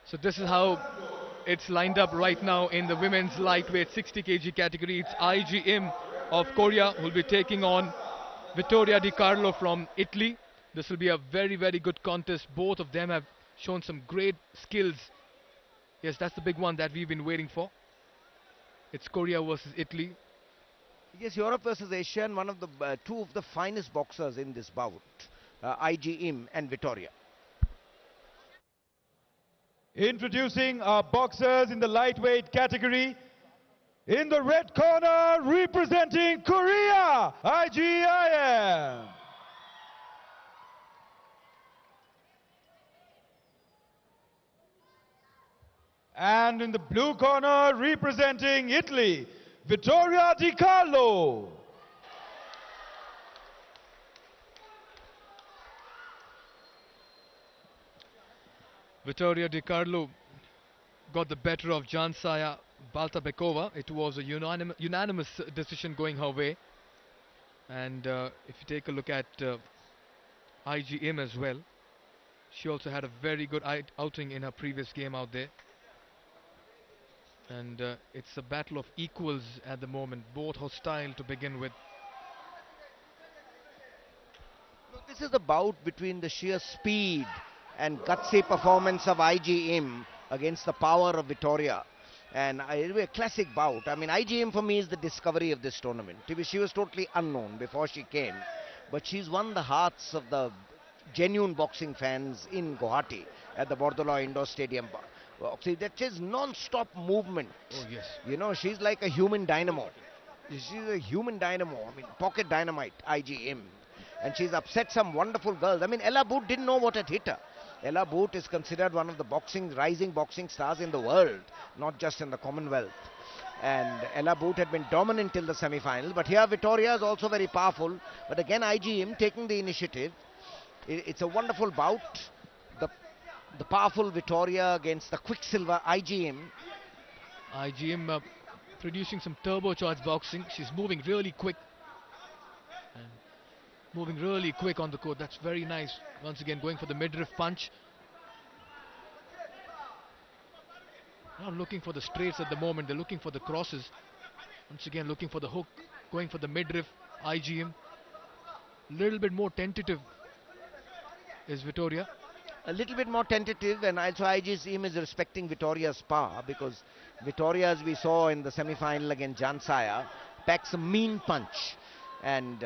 So this is how it's lined up right now in the women's lightweight 60 kg category. It's IGM of Korea who will be taking on Vittoria Di Carlo from Italy. This will be a very, very good contest. Both of them have shown some great skills. Yes, that's the big one that we've been waiting for. It's Korea versus Italy. Yes, Europe versus Asia, and one of the two of the finest boxers in this bout, IGM and Vittoria. Introducing our boxers in the lightweight category. In the red corner, representing Korea, IGIM. And in the blue corner, representing Italy, Vittoria Di Carlo. Vittoria Di Carlo got the better of Jansaya Baltabekova. It was a unanimous decision going her way. And if you take a look at IGM as well, she also had a very good outing in her previous game out there. And it's a battle of equals at the moment, both hostile to begin with. Look, this is the bout between the sheer speed and gutsy performance of IGM against the power of Vittoria. And it'll be a classic bout. I mean, IGM for me is the discovery of this tournament. She was totally unknown before she came, but she's won the hearts of the genuine boxing fans in Guwahati at the Bordoloi Indoor Stadium. See, that is non-stop movement. Oh, yes. You know, she's like a human dynamo. She's a human dynamo. I mean, pocket dynamite, IGM. And she's upset some wonderful girls. I mean, Ella Boot didn't know what had hit her. Ella Boot is considered one of the rising boxing stars in the world, not just in the Commonwealth. And Ella Boot had been dominant till the semi-final. But here Vittoria is also very powerful. But again, IGM taking the initiative. It's a wonderful bout. The powerful Vittoria against the Quicksilver IGM. IGM producing some turbocharged boxing. She's moving really quick. And moving really quick on the court. That's very nice. Once again, going for the midriff punch. Not looking for the straights at the moment. They're looking for the crosses. Once again, looking for the hook. Going for the midriff. IGM. Little bit more tentative is Vittoria. A little bit more tentative, and also IGM is respecting Vittoria's power, because Vittoria, as we saw in the semi-final against Jansaya, packs a mean punch, and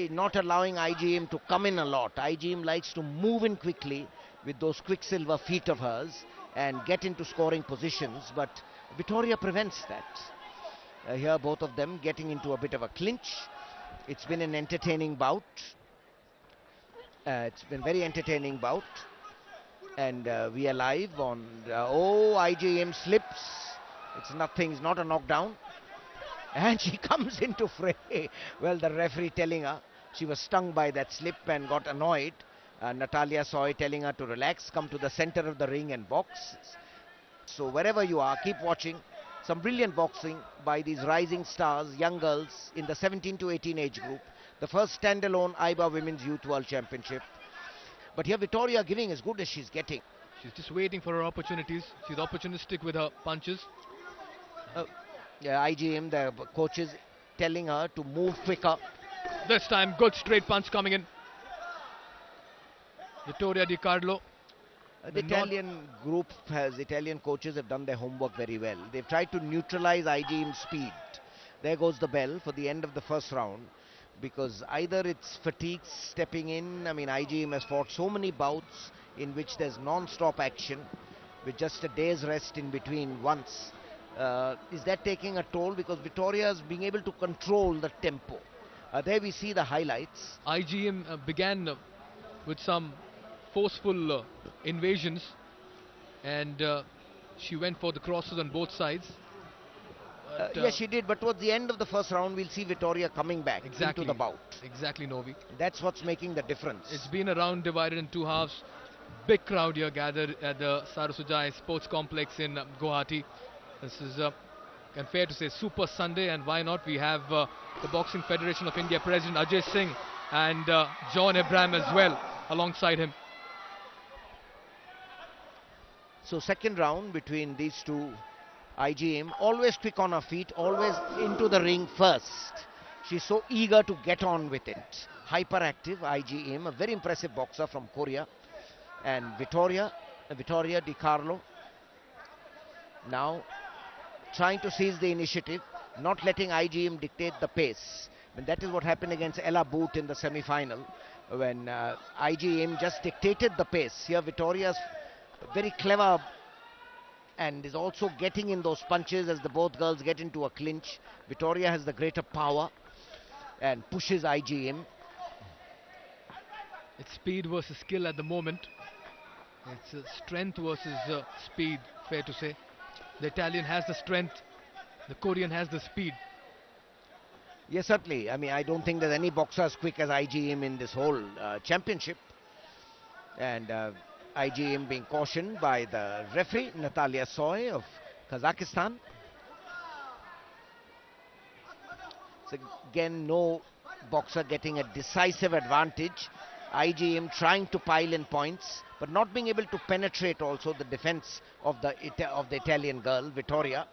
not allowing IGM to come in a lot. IGM likes to move in quickly with those Quicksilver feet of hers and get into scoring positions, but Vittoria prevents that. Here both of them getting into a bit of a clinch. It's been an entertaining bout. It's been very entertaining bout, and we are live on IGM slips. It's nothing, it's not a knockdown, and she comes into fray. Well, the referee telling her she was stung by that slip and got annoyed. Natalia Soy telling her to relax, come to the center of the ring and box. So wherever you are, keep watching. Some brilliant boxing by these rising stars, young girls in the 17 to 18 age group. The first standalone AIBA Women's Youth World Championship. But here Vittoria giving as good as she's getting. She's just waiting for her opportunities. She's opportunistic with her punches. IGM, the coaches telling her to move quicker. This time, good straight punch coming in. Vittoria Di Carlo. The Italian Italian coaches have done their homework very well. They've tried to neutralize IGM's speed. There goes the bell for the end of the first round. Because either it's fatigue stepping in. I mean, IGM has fought so many bouts in which there's non-stop action with just a day's rest in between once. Is that taking a toll? Because Vittoria is being able to control the tempo. There we see the highlights. IGM began with some forceful invasions, and she went for the crosses on both sides. Yes, she did, but towards the end of the first round, we'll see Vittoria coming back into the bout. Exactly, Novi. That's what's making the difference. It's been a round divided in two halves. Big crowd here gathered at the Sarasujai Sports Complex in Guwahati. This is, and fair to say, Super Sunday, and why not? We have the Boxing Federation of India President Ajay Singh and John Abraham as well alongside him. So second round between these two. IGM always quick on her feet, always into the ring first. She's so eager to get on with it. Hyperactive IGM, a very impressive boxer from Korea. And Vittoria Di Carlo now trying to seize the initiative, not letting IGM dictate the pace. And that is what happened against Ella Booth in the semi-final, when IGM just dictated the pace. Here Vittoria's very clever and is also getting in those punches as the both girls get into a clinch. Vittoria has the greater power and pushes IGM. It's speed versus skill at the moment. It's strength versus speed, fair to say. The Italian has the strength, the Korean has the speed. Yes, certainly. I mean, I don't think there's any boxer as quick as IGM in this whole championship. And IGM being cautioned by the referee, Natalia Soy of Kazakhstan. So again, no boxer getting a decisive advantage. IGM trying to pile in points, but not being able to penetrate also the defense of the Italian girl, Vittoria.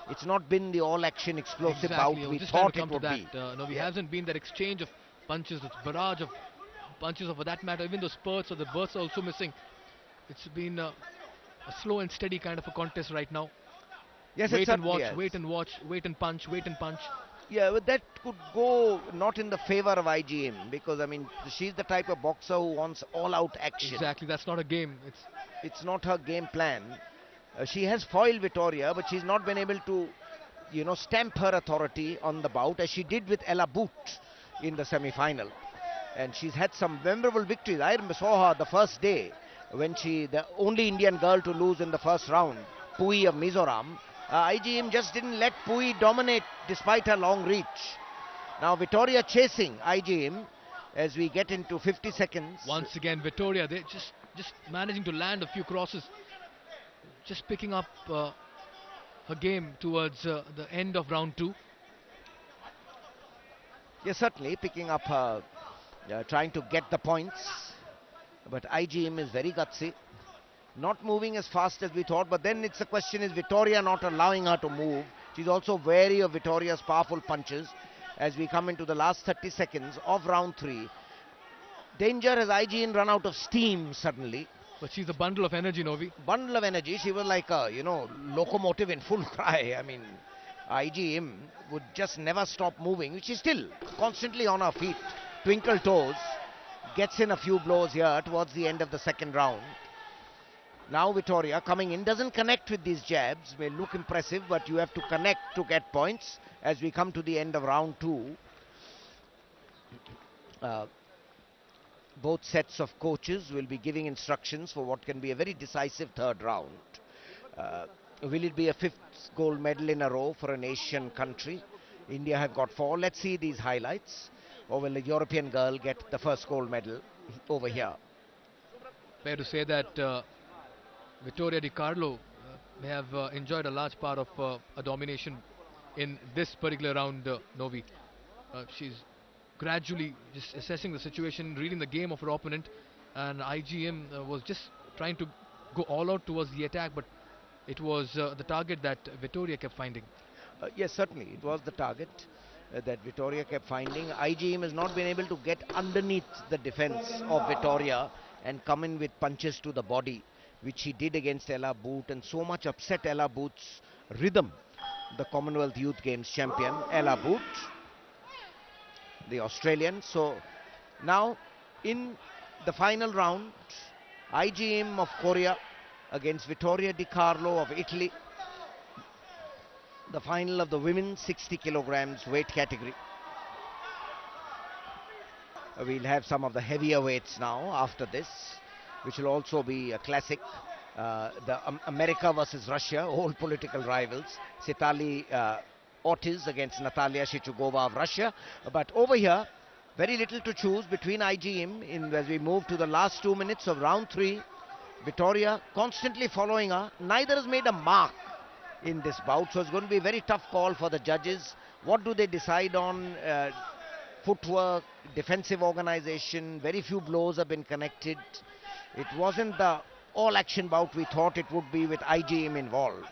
It's not been the all-action explosive bout we thought it would be. No, we hasn't been that exchange of punches, this barrage of punches, or for that matter, even the spurts or the bursts are also missing. It's been a slow and steady kind of a contest right now. Yes, wait and watch, yes. wait and watch, wait and punch, wait and punch. Yeah, but that could go not in the favor of IGM, because I mean she's the type of boxer who wants all-out action. Exactly, that's not a game. It's not her game plan. She has foiled Vittoria, but she's not been able to, you know, stamp her authority on the bout as she did with Ella Booth in the semi-final. And she's had some memorable victories. I saw her the first day when the only Indian girl to lose in the first round, Pui of Mizoram. IGM just didn't let Pui dominate despite her long reach. Now Vittoria chasing IGM as we get into 50 seconds. Once again, Vittoria, they're just managing to land a few crosses. Just picking up her game towards the end of round 2. Yes, certainly picking up her, trying to get the points. But IGM is very gutsy. Not moving as fast as we thought, but then it's a question, is Vittoria not allowing her to move? She's also wary of Vittoria's powerful punches as we come into the last 30 seconds of round 3. Danger as IGM run out of steam suddenly. But she's a bundle of energy, Novi. Bundle of energy. She was like a, locomotive in full cry. I mean, IGM would just never stop moving. She's still constantly on her feet. Twinkle toes. Gets in a few blows here towards the end of the second round. Now Vittoria coming in, doesn't connect with these jabs, may look impressive, but you have to connect to get points as we come to the end of round 2. Both sets of coaches will be giving instructions for what can be a very decisive third round. Will it be a 5th gold medal in a row for an Asian country? India have got 4. Let's see these highlights. Or will a European girl get the first gold medal over here? Fair to say that Vittoria Di Carlo may have enjoyed a large part of a domination in this particular round, Novi. She's gradually just assessing the situation, reading the game of her opponent, and IGM was just trying to go all out towards the attack, but it was the target that Vittoria kept finding. Yes, certainly, it was the target that Vittoria kept finding. IGM has not been able to get underneath the defense of Vittoria and come in with punches to the body, which he did against Ella Booth, and so much upset Ella Booth's rhythm. The Commonwealth Youth Games champion, Ella Booth, the Australian. So now in the final round, IGM of Korea against Vittoria Di Carlo of Italy. The final of the women's 60 kilograms weight category. We'll have some of the heavier weights now after this, which will also be a classic. America versus Russia, old political rivals. Sitali Ortiz against Natalia Shichugova of Russia. But over here, very little to choose between IGM as we move to the last 2 minutes of round 3. Vittoria constantly following her. Neither has made a mark in this bout, so it's going to be a very tough call for the judges. What do they decide on? Footwork, defensive organization, very few blows have been connected. It wasn't the all-action bout we thought it would be with IGM involved.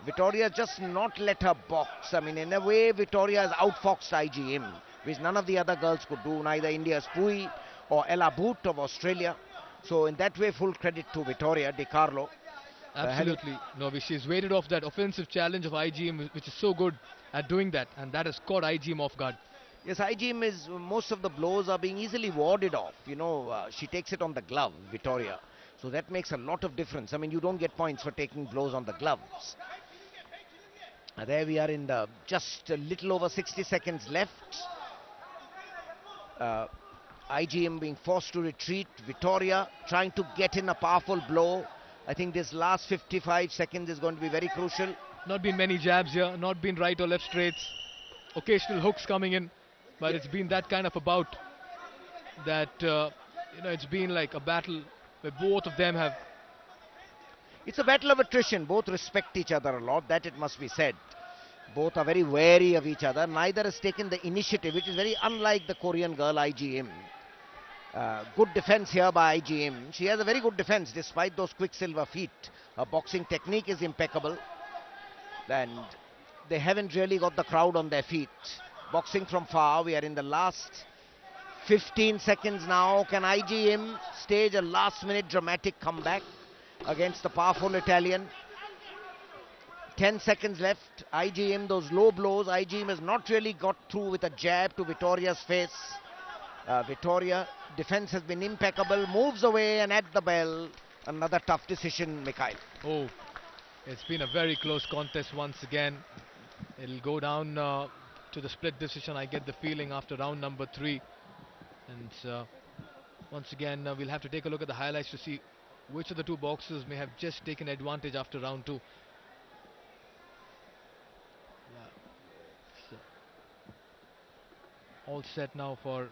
Victoria just not let her box. I mean, in a way, Victoria has outfoxed IGM, which none of the other girls could do, neither India's Pui or Ella Boot of Australia. So in that way, full credit to Victoria Di Carlo. Absolutely. No, she's waited off that offensive challenge of IGM, which is so good at doing that, and that has caught IGM off guard. Yes, IGM is, most of the blows are being easily warded off. She takes it on the glove, Victoria. So that makes a lot of difference. I mean, you don't get points for taking blows on the gloves. There we are in the just a little over 60 seconds left. IGM being forced to retreat. Victoria trying to get in a powerful blow. I think this last 55 seconds is going to be very crucial. Not been many jabs here, not been right or left straights. Occasional hooks coming in, but it's been that kind of a bout that, it's been like a battle where both of them have. It's a battle of attrition. Both respect each other a lot, that it must be said. Both are very wary of each other. Neither has taken the initiative, which is very unlike the Korean girl IGM. Good defense here by IGM. She has a very good defense despite those quicksilver feet. Her boxing technique is impeccable. And they haven't really got the crowd on their feet. Boxing from far. We are in the last 15 seconds now. Can IGM stage a last-minute dramatic comeback against the powerful Italian? 10 seconds left. IGM, those low blows. IGM has not really got through with a jab to Victoria's face. Victoria, defense has been impeccable. Moves away, and at the bell, another tough decision, Mikhail. Oh, it's been a very close contest once again. It'll go down to the split decision, I get the feeling, after round number 3. And once again, we'll have to take a look at the highlights to see which of the two boxers may have just taken advantage after round 2. So, all set now for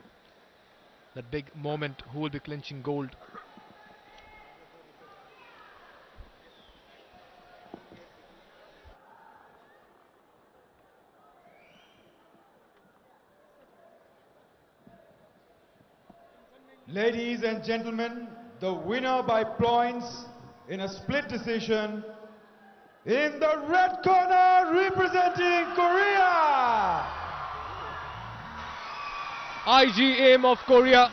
that big moment. Who will be clinching gold? Ladies and gentlemen, the winner by points in a split decision, in the red corner representing Korea, IGM of Korea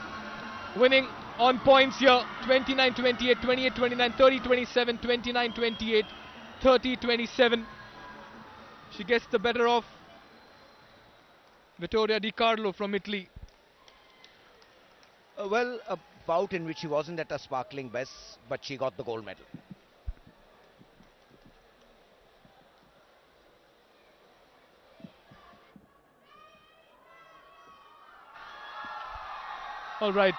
winning on points here. 29-28, 28-29, 30-27, 29-28, 30-27. She gets the better of Vittoria Di Carlo from Italy. Well, a bout in which she wasn't at her sparkling best, but she got the gold medal. All right,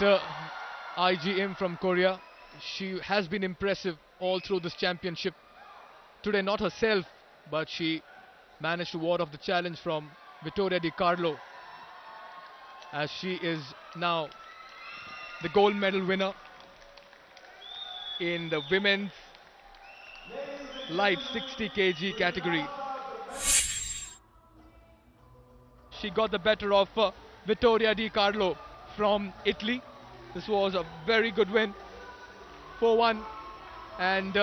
IGM from Korea. She has been impressive all through this championship. Today, not herself, but she managed to ward off the challenge from Vittoria Di Carlo, as she is now the gold medal winner in the women's light 60 kg category. She got the better of Vittoria Di Carlo from Italy. This was a very good win, 4-1, and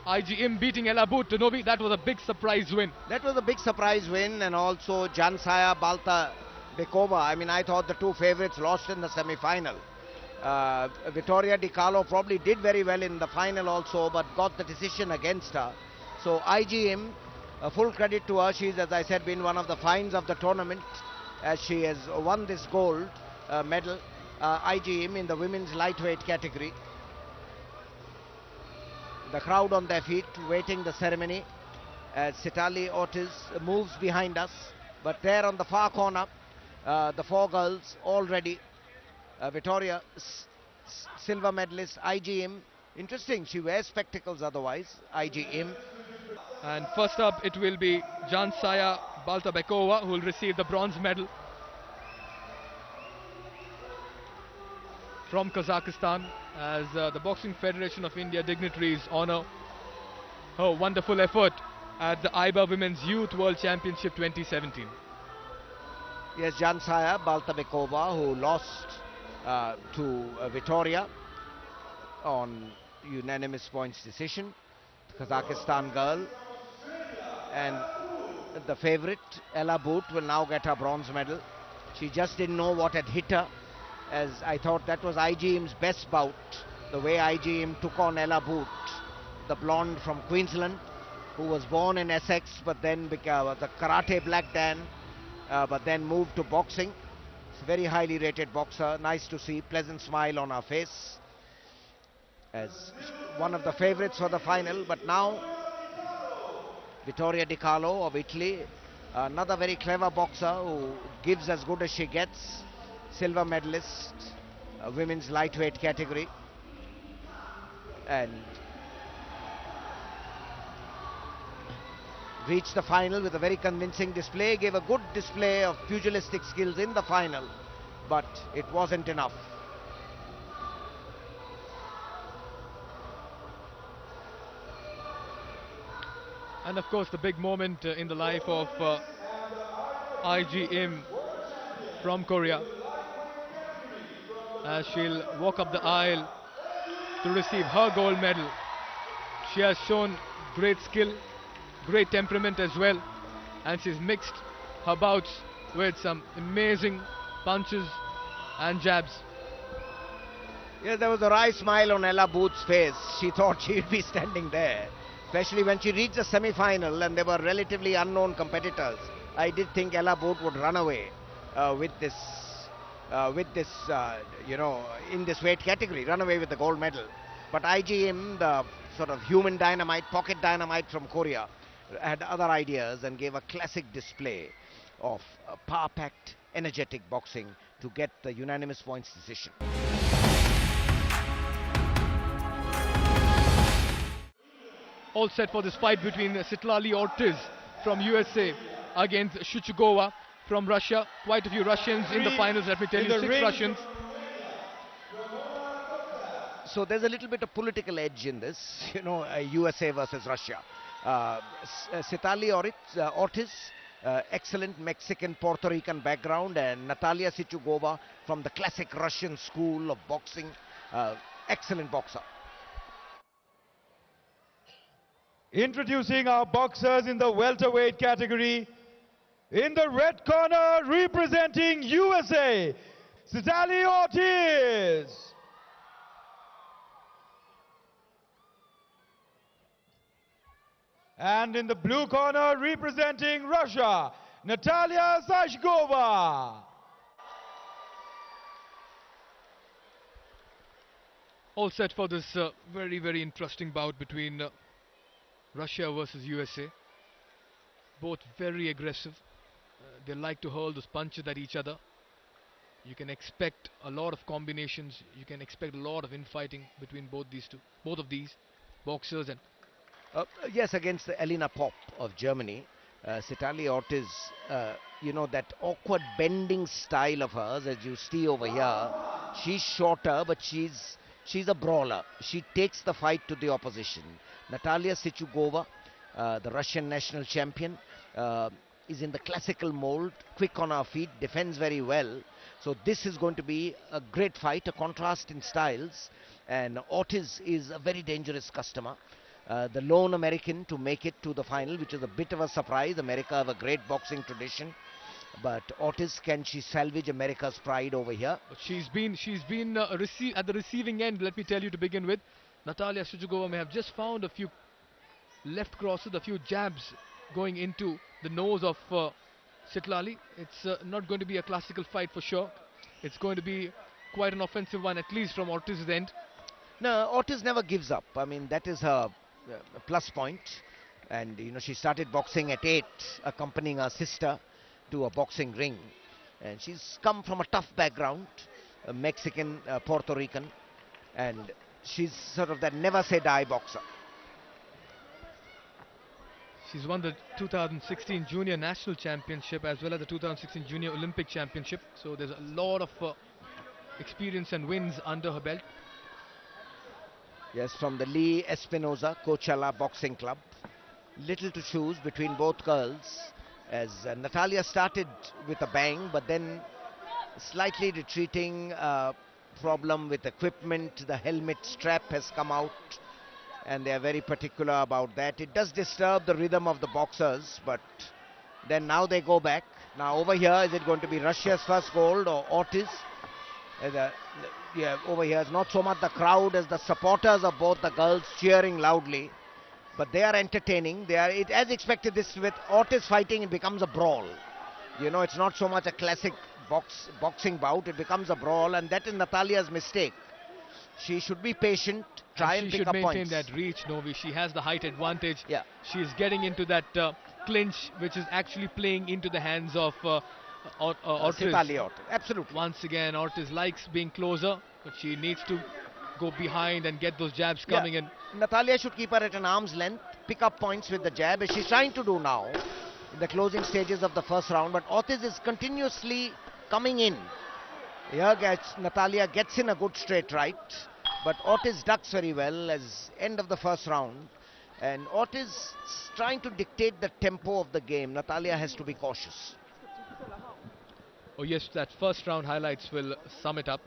IGM beating Ella Boot. Novi, that was a big surprise win. That was a big surprise win, and also Jansaya Balta Bekova. I mean, I thought the two favorites lost in the semi-final. Vittoria Di Carlo probably did very well in the final also, but got the decision against her. So IGM, full credit to her. She's, as I said, been one of the finds of the tournament, as she has won this gold medal. IGM in the women's lightweight category. The crowd on their feet waiting the ceremony as Sitali Ortiz moves behind us. But there on the far corner, the four girls all ready. Victoria, silver medalist, IGM. Interesting, she wears spectacles otherwise, IGM. And first up, it will be Jansaya Baltabekova, who will receive the bronze medal from Kazakhstan, as the Boxing Federation of India dignitaries honor her wonderful effort at the AIBA Women's Youth World Championship 2017. Yes, Jansaya Baltabekova, who lost to Victoria on unanimous points decision. Kazakhstan girl, and the favorite Ella Boot will now get her bronze medal. She just didn't know what had hit her, as I thought that was IGM's best bout, the way IGM took on Ella Boot, the blonde from Queensland, who was born in Essex but then became the karate black dan, but then moved to boxing. It's a very highly rated boxer, nice to see, pleasant smile on her face, as one of the favorites for the final. But now Vittoria Di Carlo of Italy, another very clever boxer who gives as good as she gets, silver medalist, women's lightweight category, and reached the final with a very convincing display, gave a good display of pugilistic skills in the final, but it wasn't enough. And of course, the big moment in the life of IGM from Korea, as she'll walk up the aisle to receive her gold medal. She has shown great skill, great temperament as well, and she's mixed her bouts with some amazing punches and jabs. Yes, there was a wry smile on Ella Booth's face. She thought she'd be standing there, especially when she reached the semi-final and there were relatively unknown competitors. I did think Ella Booth would run away with this, in this weight category, run away with the gold medal. But IGM, the sort of human dynamite, pocket dynamite from Korea, had other ideas and gave a classic display of power-packed, energetic boxing to get the unanimous points decision. All set for this fight between Sitlali Ortiz from USA against Shuchugova from Russia. Quite a few Russians in the finals, let me tell you, 6 Russians. So there's a little bit of political edge in this, USA versus Russia. Sitlali Ortiz, excellent Mexican Puerto Rican background, and Natalia Sichugova from the classic Russian school of boxing, excellent boxer. Introducing our boxers in the welterweight category. In the red corner, representing USA, Sitlali Ortiz. And in the blue corner, representing Russia, Natalia Sashgova. All set for this very, very interesting bout between Russia versus USA. Both very aggressive. They like to hurl those punches at each other. You can expect a lot of combinations. You can expect a lot of infighting between both of these boxers. And yes, against Elena Popp of Germany, Sitlali Ortiz, that awkward bending style of hers, as you see over here. She's shorter, but she's a brawler. She takes the fight to the opposition. Natalia Sichugova, the Russian national champion, is in the classical mold, quick on her feet, defends very well. So this is going to be a great fight, a contrast in styles. And Ortiz is a very dangerous customer. The lone American to make it to the final, which is a bit of a surprise. America have a great boxing tradition. But Ortiz, can she salvage America's pride over here? But she's been at the receiving end, let me tell you, to begin with. Natalia Sujugova may have just found a few left crosses, a few jabs going into the nose of Sitlali. It's not going to be a classical fight for sure. It's going to be quite an offensive one, at least from Ortiz's end. No, Ortiz never gives up. I mean, that is her plus point. And, she started boxing at 8, accompanying her sister to a boxing ring. And she's come from a tough background, a Mexican, Puerto Rican. And she's sort of that never-say-die boxer. She's won the 2016 Junior National Championship as well as the 2016 Junior Olympic Championship. So there's a lot of experience and wins under her belt. Yes, from the Lee Espinoza Coachella Boxing Club. Little to choose between both girls, as Natalia started with a bang, but then slightly retreating, problem with equipment. The helmet strap has come out, and they are very particular about that. It does disturb the rhythm of the boxers, but then now they go back. Now over here, is it going to be Russia's first gold or Ortiz? Yeah, over here is not so much the crowd as the supporters of both the girls cheering loudly, but they are entertaining. As expected, this with Ortiz fighting, it becomes a brawl. You know, it's not so much a classic boxing bout, it becomes a brawl, and that is Natalia's mistake. She should be patient, try and pick up points. She should maintain that reach, Novi. She has the height advantage. Yeah. She is getting into that clinch, which is actually playing into the hands of Ortiz. Absolutely. Once again, Ortiz likes being closer, but she needs to go behind and get those jabs coming in. Natalia should keep her at an arm's length, pick up points with the jab, as she's trying to do now in the closing stages of the first round, but Ortiz is continuously coming in. Here Natalia gets in a good straight right, but Ortiz ducks very well as end of the first round, and Ortiz is trying to dictate the tempo of the game. Natalia has to be cautious. Oh yes, that first round highlights will sum it up.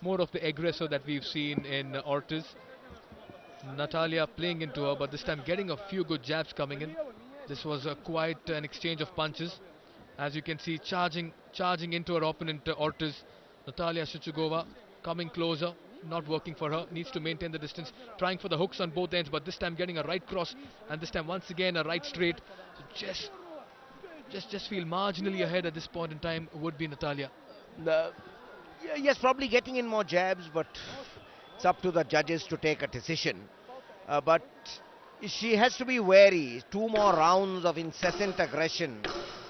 More of the aggressor that we've seen in Ortiz. Natalia playing into her, but this time getting a few good jabs coming in. This was quite an exchange of punches. As you can see, charging into her opponent Ortiz. Natalia Shchugova coming closer, not working for her, needs to maintain the distance, trying for the hooks on both ends, but this time getting a right cross, and this time once again a right straight. So just feel marginally ahead at this point in time would be Natalia. Yes, probably getting in more jabs, but it's up to the judges to take a decision. But she has to be wary. 2 more rounds of incessant aggression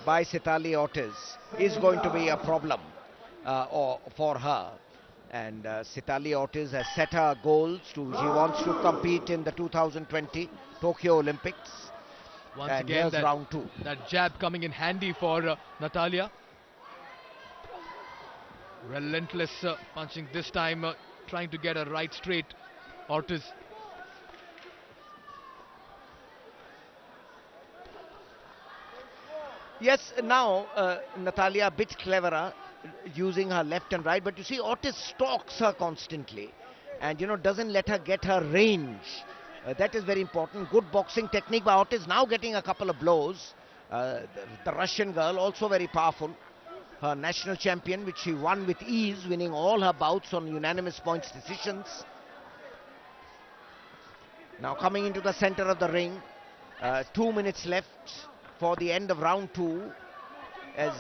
by Sitali Ortiz is going to be a problem for her. And Sitali Ortiz has set her goals. She wants to compete in the 2020 Tokyo Olympics. Once and again, here's round 2. That jab coming in handy for Natalia. Relentless punching this time, trying to get a right straight Ortiz. Yes, now Natalia a bit cleverer, using her left and right, but you see Ortiz stalks her constantly and doesn't let her get her range. That is very important. Good boxing technique by Ortiz, now getting a couple of blows. The Russian girl also very powerful. Her national champion, which she won with ease, winning all her bouts on unanimous points decisions. Now coming into the center of the ring, 2 minutes left for the end of round 2, as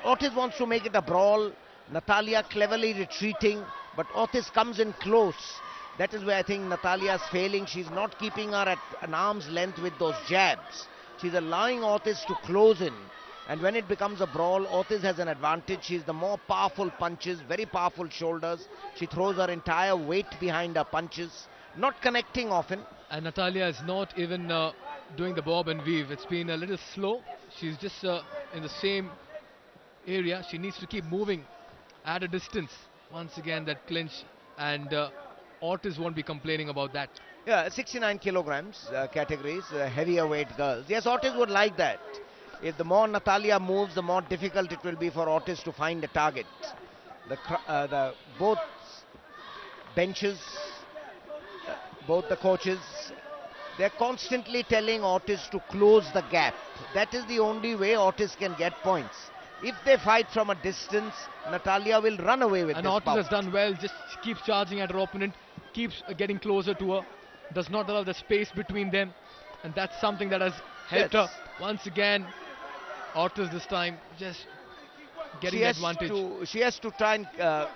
Ortiz wants to make it a brawl. Natalia cleverly retreating, but Ortiz comes in close. That is where I think Natalia is failing. She's not keeping her at an arm's length with those jabs. She's allowing Ortiz to close in, and when it becomes a brawl, Ortiz has an advantage. She's the more powerful punches, very powerful shoulders. She throws her entire weight behind her punches, not connecting often. And Natalia is not even doing the bob and weave. It's been a little slow. She's just in the same area. She needs to keep moving at a distance. Once again, that clinch, and Ortiz won't be complaining about that. Yeah, 69 kilograms categories, heavier weight girls. Yes, Ortiz would like that. If the more Natalia moves, the more difficult it will be for Ortiz to find a target. Both benches, both the coaches, they're constantly telling Ortiz to close the gap. That is the only way Ortiz can get points. If they fight from a distance, Natalia will run away with this bout. And Ortiz has done well, just keeps charging at her opponent, keeps getting closer to her, does not allow the space between them, and that's something that has helped her. Once again, Ortiz this time just getting the advantage. She has to try and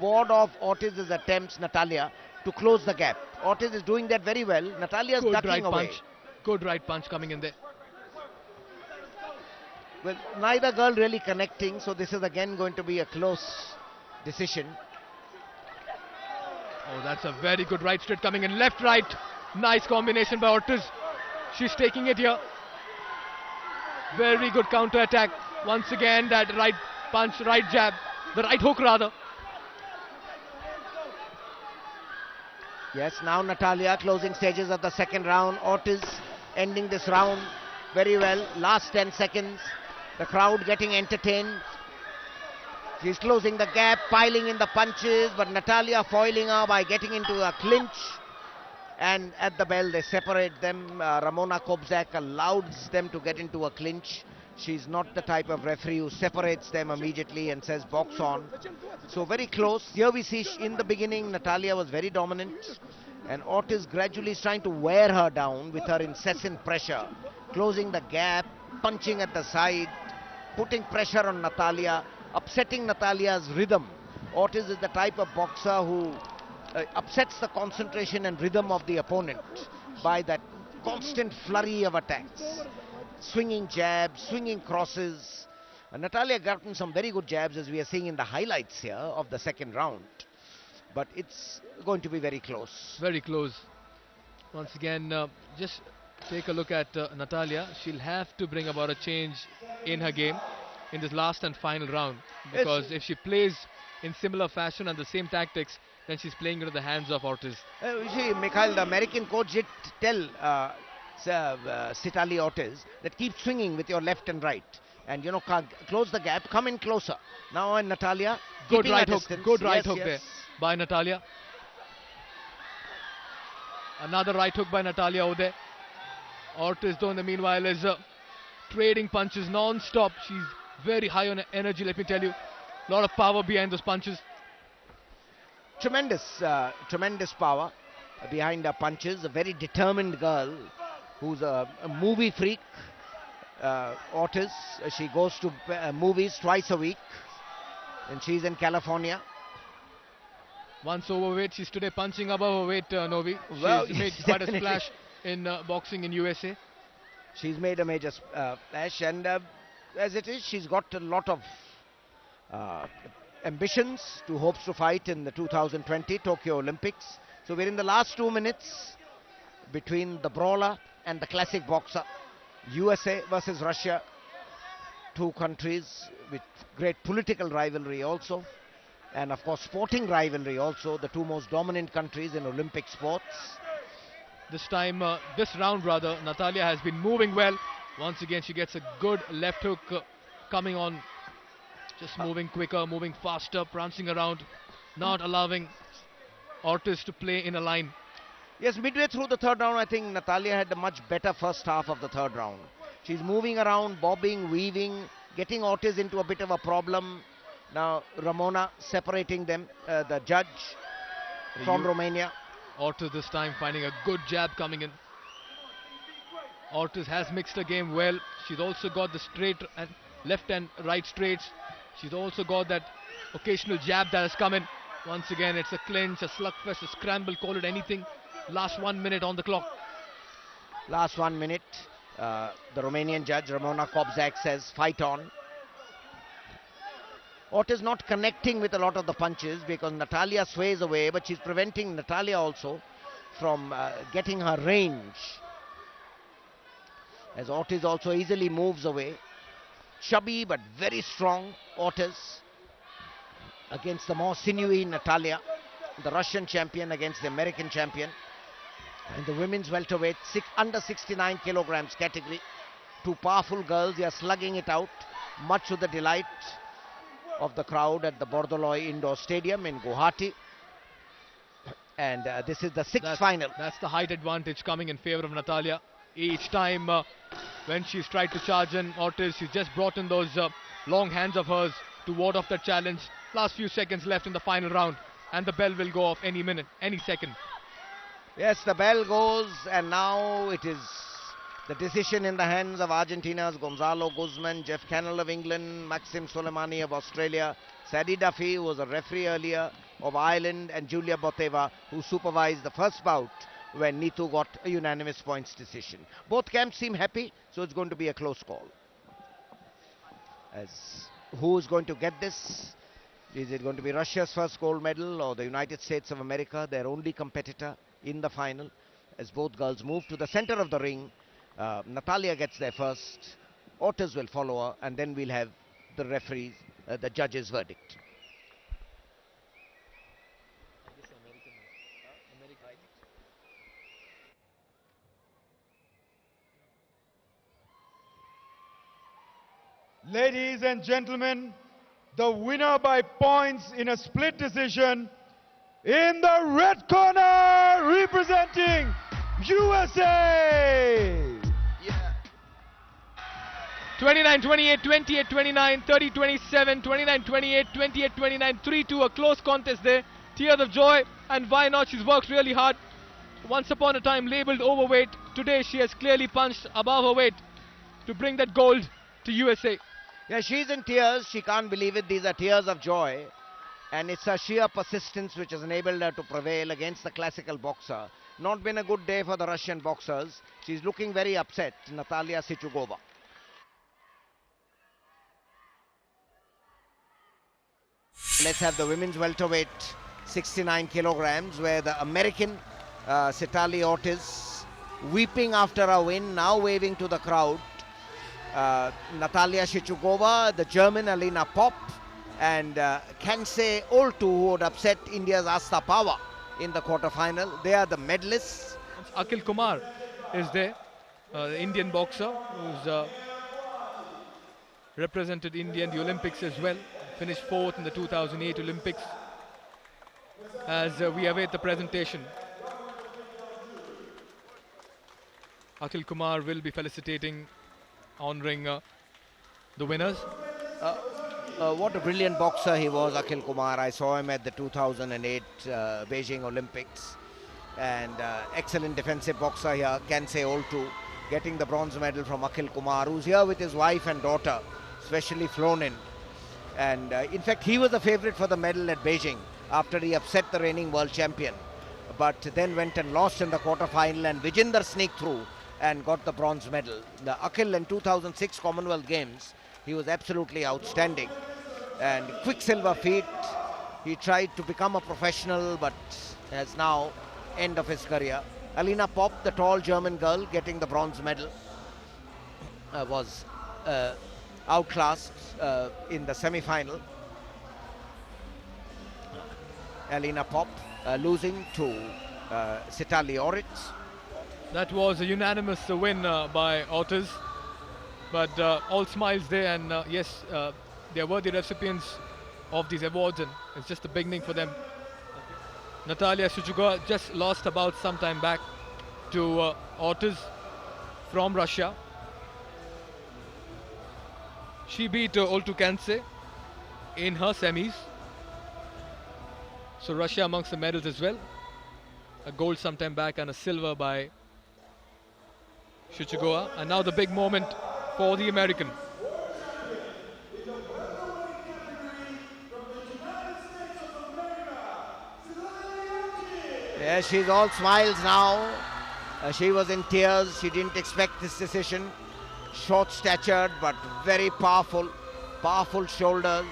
ward off Ortiz's attempts, Natalia, to close the gap. Ortiz is doing that very well. Natalia is ducking away. Good right punch coming in there. Well, neither girl really connecting, so this is again going to be a close decision. Oh, that's a very good right straight coming in. Left, right. Nice combination by Ortiz. She's taking it here. Very good counter attack. Once again, that right punch, right jab, the right hook rather. Yes, now Natalia, closing stages of the second round. Ortiz ending this round very well. Last 10 seconds. The crowd getting entertained. She's closing the gap, piling in the punches, but Natalia foiling her by getting into a clinch. And at the bell, they separate them. Ramona Kobzak allows them to get into a clinch. She's not the type of referee who separates them immediately and says box on. So very close. Here we see in the beginning, Natalia was very dominant. And Ortiz gradually is trying to wear her down with her incessant pressure. Closing the gap, punching at the side, putting pressure on Natalia, upsetting Natalia's rhythm. Ortiz is the type of boxer who upsets the concentration and rhythm of the opponent by that constant flurry of attacks. Swinging jabs, swinging crosses. Natalia gotten some very good jabs as we are seeing in the highlights here of the second round. But it's going to be very close. Very close. Once again, just take a look at Natalia. She'll have to bring about a change in her game in this last and final round. Because if she plays in similar fashion and the same tactics, then she's playing into the hands of Ortiz. You see, Mikhail, the American coach did tell Sitali Ortiz that keep swinging with your left and right. And, you know, close the gap, come in closer. Now, and Natalia, good right hook, distance. good right hook there by Natalia. Another right hook by Natalia over there. Ortiz, though, in the meanwhile, is trading punches non-stop. She's very high on energy, let me tell you. A lot of power behind those punches. Tremendous power behind her punches. A very determined girl who's a movie freak. Ortiz, she goes to movies twice a week, and she's in California. Once overweight, she's today punching above her weight, Novi. Well, she's made quite a splash in boxing in USA. She's made a major splash, and as it is, she's got a lot of ambitions to hopes to fight in the 2020 Tokyo Olympics. So we're in the last 2 minutes between the brawler and the classic boxer. USA versus Russia, two countries with great political rivalry also, and of course sporting rivalry also, the two most dominant countries in Olympic sports. This time, this round rather, Natalia has been moving well. Once again, she gets a good left hook coming on. Just moving quicker, moving faster, prancing around, not allowing Ortiz to play in a line. Yes, midway through the third round, I think Natalia had a much better first half of the third round. She's moving around, bobbing, weaving, getting Ortiz into a bit of a problem. Now, Ramona separating them, the judge from Romania. Ortiz this time finding a good jab coming in. Ortiz has mixed her game well. She's also got the straight and left and right straights. She's also got that occasional jab that has come in. Once again, it's a clinch, a slugfest, a scramble, call it anything. Last 1 minute on the clock. Last 1 minute. The Romanian judge, Ramona Kobzak, says fight on. Ortiz not connecting with a lot of the punches because Natalia sways away, but she's preventing Natalia also from getting her range. As Ortiz also easily moves away. Chubby but very strong Ortiz against the more sinewy Natalia, the Russian champion against the American champion. In the women's welterweight, under 69 kilograms category. Two powerful girls, they are slugging it out, much to the delight of the crowd at the Bordoloi Indoor Stadium in Guwahati. And this is the sixth final. That's the height advantage coming in favor of Natalia. Each time when she's tried to charge in Ortiz, she's just brought in those long hands of hers to ward off that challenge. Last few seconds left in the final round, and the bell will go off any minute, any second. Yes, the bell goes, and now it is the decision in the hands of Argentina's Gonzalo Guzman, Jeff Cannell of England, Maxim Soleimani of Australia, Sadie Duffy, who was a referee earlier, of Ireland, and Julia Boteva, who supervised the first bout when Neetu got a unanimous points decision. Both camps seem happy, so it's going to be a close call. As who is going to get this? Is it going to be Russia's first gold medal or the United States of America, their only competitor in the final? As both girls move to the center of the ring, Natalia gets there first, Ortiz will follow her, and then we'll have the referees, the judge's verdict. Ladies and gentlemen, the winner by points in a split decision. In the red corner, representing USA. 29-28, 28-29, 30-27, 29-28, 28-29, 3-2, a close contest there. Tears of joy, and why not? She's worked really hard. Once upon a time labeled overweight, today she has clearly punched above her weight to bring that gold to USA. Yeah, she's in tears. She can't believe it. These are tears of joy. And it's her sheer persistence which has enabled her to prevail against the classical boxer. Not been a good day for the Russian boxers. She's looking very upset, Natalia Sichugova. Let's have the women's welterweight, 69 kilograms, where the American Citali Ortiz, weeping after a win, now waving to the crowd. Natalia Sichugova, the German Alina Popp, and Kansei Oltu, who would upset India's Asta Pava in the quarterfinal. They are the medalists. Akhil Kumar is there, the Indian boxer who's represented India in the Olympics as well. Finished 4th in the 2008 Olympics. As we await the presentation, Akhil Kumar will be felicitating, honouring the winners. What a brilliant boxer he was, Akhil Kumar. I saw him at the 2008 Beijing Olympics. And excellent defensive boxer here, Kansei Oltu, getting the bronze medal from Akhil Kumar, who's here with his wife and daughter, specially flown in. And in fact, he was the favourite for the medal at Beijing after he upset the reigning world champion. But then went and lost in the quarterfinal, and Vijinder sneaked through and got the bronze medal. The Akhil in 2006 Commonwealth Games, he was absolutely outstanding. And quicksilver feat. He tried to become a professional, but has now end of his career. Alina Popp, the tall German girl, getting the bronze medal, was outclassed in the semi-final. Alina Popp losing to Citali Ortiz. That was a unanimous win by Ortiz. But all smiles there, and yes, they are worthy recipients of these awards, and it's just the beginning for them. Natalia Sichugova just lost about some time back to Ortiz from Russia. She beat Oltu Kansei in her semis. So Russia amongst the medals as well. A gold sometime back and a silver by Sichugova. And now the big moment for the American. Yeah, she's all smiles now. She was in tears. She didn't expect this decision. Short-statured but very powerful. Powerful shoulders.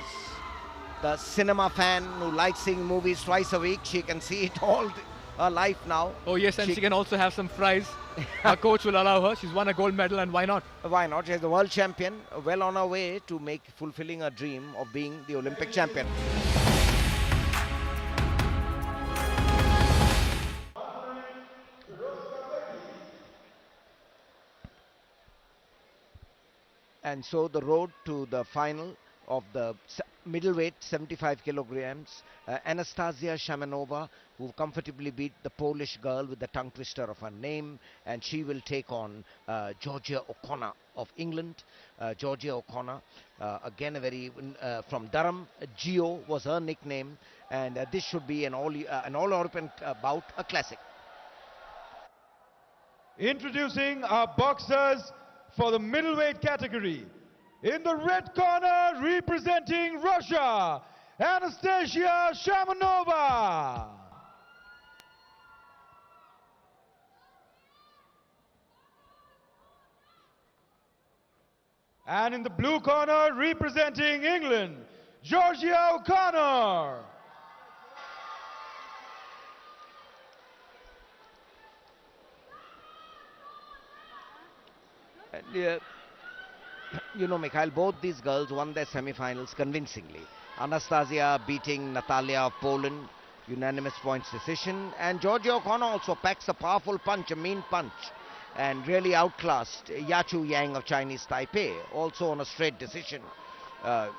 The cinema fan who likes seeing movies twice a week, she can see it all her life now. Oh yes, and she can also have some fries. Her coach will allow her. She's won a gold medal, and why not? Why not? She's the world champion, well on her way to fulfilling her dream of being the Olympic champion. And so the road to the final of the middleweight 75 kilograms, Anastasia Shamanova, who comfortably beat the Polish girl with the tongue twister of her name, and she will take on Georgia O'Connor of England. Georgia O'Connor, again a very from Durham. Geo was her nickname, and this should be an all-European bout, a classic. Introducing our boxers for the middleweight category. In the red corner, representing Russia, Anastasia Shamanova. And in the blue corner, representing England, Georgia O'Connor. And, you know, Mikhail, both these girls won their semi-finals convincingly. Anastasia beating Natalia of Poland, unanimous points decision. And Georgia O'Connor also packs a powerful punch, a mean punch, and really outclassed Yachu Yang of Chinese Taipei, also on a straight decision. uh,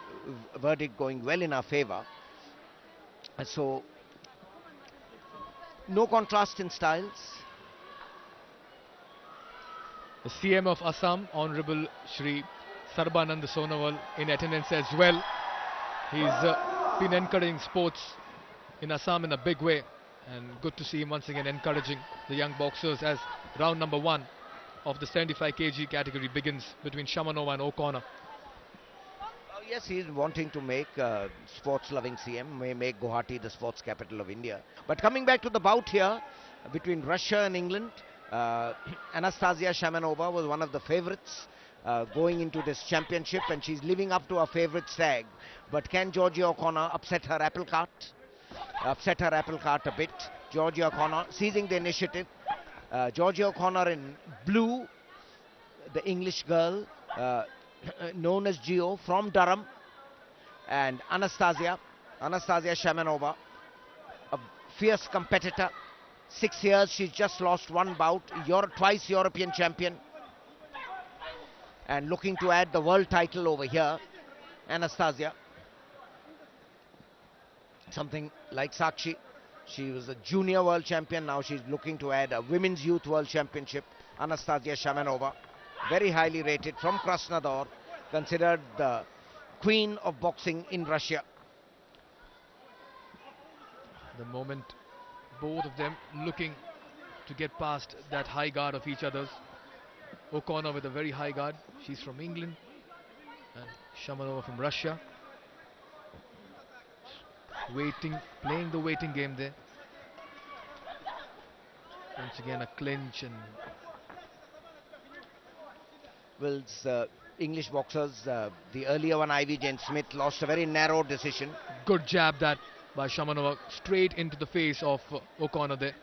verdict going well in our favor. So, no contrast in styles. The CM of Assam, Honorable Shri Sarbanand Sonowal, in attendance as well. He's been encouraging sports in Assam in a big way, and good to see him once again encouraging the young boxers as round number 1 of the 75 kg category begins between Shamanova and O'Connor. Yes, he's wanting to make sports-loving CM, may make Guwahati the sports capital of India. But coming back to the bout here between Russia and England, Anastasia Shamanova was one of the favourites going into this championship, and she's living up to her favourite stag. But can Georgia O'Connor upset her apple cart? Upset her apple cart a bit. Georgia O'Connor seizing the initiative. Georgia O'Connor in blue, the English girl, known as Gio from Durham, and Anastasia Shamanova, a fierce competitor. 6 years, she's just lost one bout, twice European champion, and looking to add the world title over here. Anastasia, something like Sakshi, she was a junior world champion, now she's looking to add a women's youth world championship. Anastasia Shamanova, very highly rated from Krasnodar, considered the queen of boxing in Russia. The moment both of them looking to get past that high guard of each other's. O'Connor with a very high guard, she's from England, and Shamanova from Russia. Waiting, playing the waiting game there. Once again a clinch, and Well, English boxers, the earlier one, Ivy Jane Smith, lost a very narrow decision. good jab that by Shamanova, straight into the face of O'Connor there.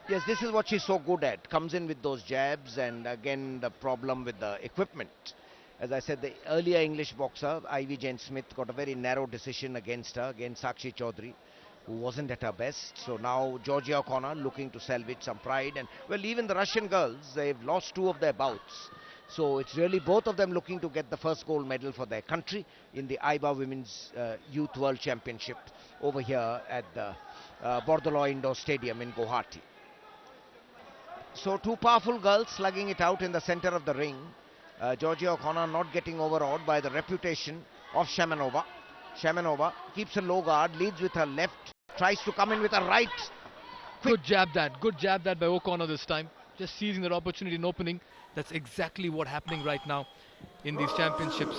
Yes, this is what she's so good at. Comes in with those jabs, and again the problem with the equipment. As I said, the earlier English boxer, Ivy Jane Smith, got a very narrow decision against her, against Sakshi Chaudhary, who wasn't at her best. So now Georgia O'Connor looking to salvage some pride. And, well, even the Russian girls, they've lost 2 of their bouts. So it's really both of them looking to get the first gold medal for their country in the AIBA Women's Youth World Championship over here at the Bordaloy Indoor Stadium in Guwahati. So 2 powerful girls slugging it out in the center of the ring. Georgia O'Connor not getting overawed by the reputation of Shamanova. Shamanova keeps a low guard, leads with her left, tries to come in with her right. Good jab that by O'Connor this time. Just seizing that opportunity and opening. That's exactly what's happening right now in these championships.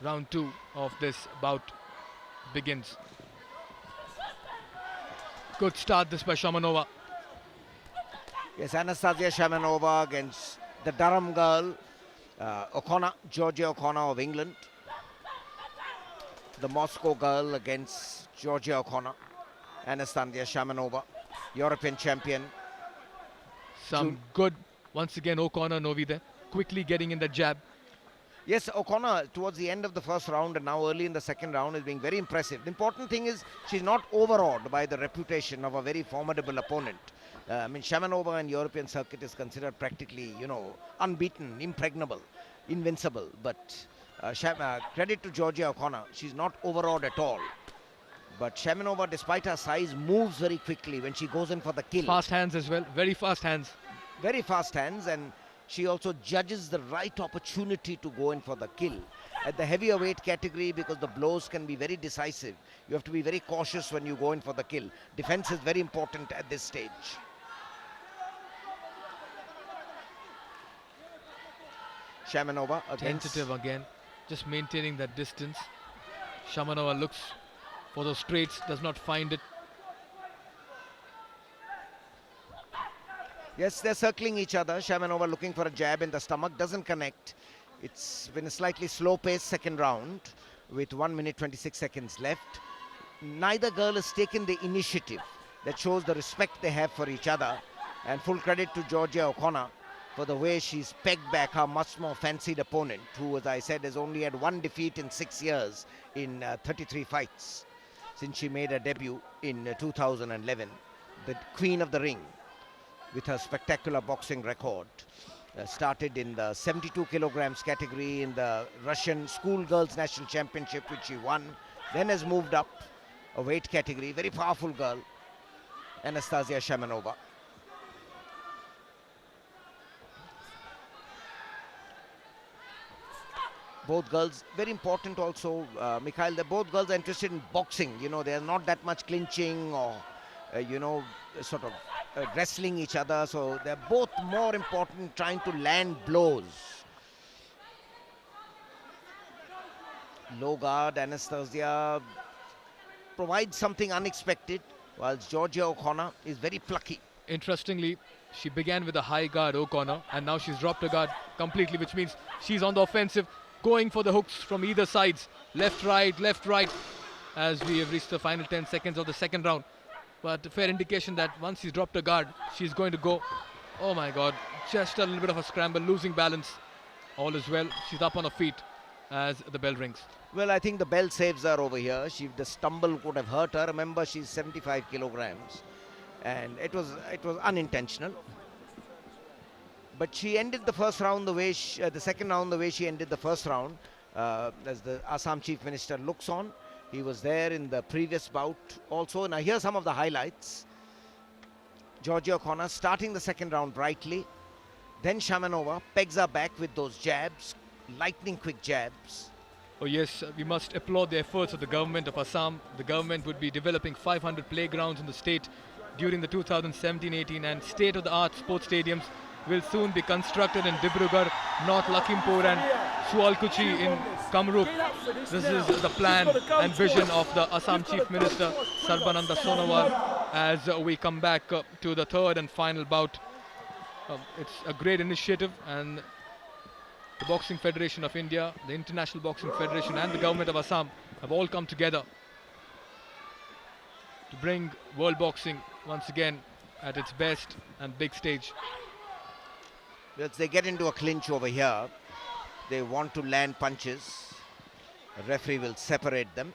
Round 2 of this bout begins. Good start this by Shamanova. Yes, Anastasia Shamanova against the Durham girl, O'Connor, Georgia O'Connor of England. The Moscow girl against Georgia O'Connor. Anastasia Shamanova, European champion. Some good, once again O'Connor, Novi there, quickly getting in the jab. Yes, O'Connor towards the end of the first round and now early in the second round is being very impressive. The important thing is she's not overawed by the reputation of a very formidable opponent. I mean, Shamanova in European circuit is considered practically, unbeaten, impregnable, invincible. But credit to Georgia O'Connor, she's not overawed at all. But Shamanova, despite her size, moves very quickly when she goes in for the kill. Fast hands as well, very fast hands. Very fast hands, and she also judges the right opportunity to go in for the kill. At the heavier weight category, because the blows can be very decisive, you have to be very cautious when you go in for the kill. Defense is very important at this stage. Shamanova against... Tentative again, just maintaining that distance. Shamanova looks for those straights, does not find it. Yes, they're circling each other. Shamanova looking for a jab in the stomach, doesn't connect. It's been a slightly slow-paced second round with 1 minute 26 seconds left. Neither girl has taken the initiative. That shows the respect they have for each other. And full credit to Georgia O'Connor for the way she's pegged back her much more fancied opponent, who, as I said, has only had 1 defeat in 6 years in 33 fights since she made her debut in 2011. The queen of the ring with her spectacular boxing record. Started in the 72 kilograms category in the Russian schoolgirls national championship, which she won. Then has moved up a weight category. Very powerful girl, Anastasia Shamanova. Both girls, very important also, Mikhail, both girls are interested in boxing. You know, there's not that much clinching or, you know, sort of wrestling each other. So they're both more important trying to land blows. Low guard, Anastasia provides something unexpected, whilst Georgia O'Connor is very plucky. Interestingly, she began with a high guard, O'Connor, and now she's dropped her guard completely, which means she's on the offensive, going for the hooks from either sides. Left, right, as we have reached the final 10 seconds of the second round. But a fair indication that once she's dropped her guard, she's going to go. Oh my God, just a little bit of a scramble, losing balance. All is well, she's up on her feet as the bell rings. Well, I think the bell saves her over here. The stumble could have hurt her. Remember, she's 75 kilograms. And it was unintentional. But she ended the first round the way the second round the way she ended the first round. As the Assam Chief Minister looks on, he was there in the previous bout also. Now here are some of the highlights. Georgia O'Connor starting the second round brightly. Then Shamanova pegs her back with those jabs, lightning quick jabs. Oh yes, we must applaud the efforts of the government of Assam. The government would be developing 500 playgrounds in the state during the 2017-18, and state-of-the-art sports stadiums will soon be constructed in Dibrugarh, North Lakhimpur and Sualkuchi in Kamrup. This is the plan and vision of the Assam Chief Minister Sarbananda Sonowal as we come back to the third and final bout. It's a great initiative, and the Boxing Federation of India, the International Boxing Federation and the government of Assam have all come together to bring world boxing once again at its best and big stage. Well, they get into a clinch over here. They want to land punches. The referee will separate them.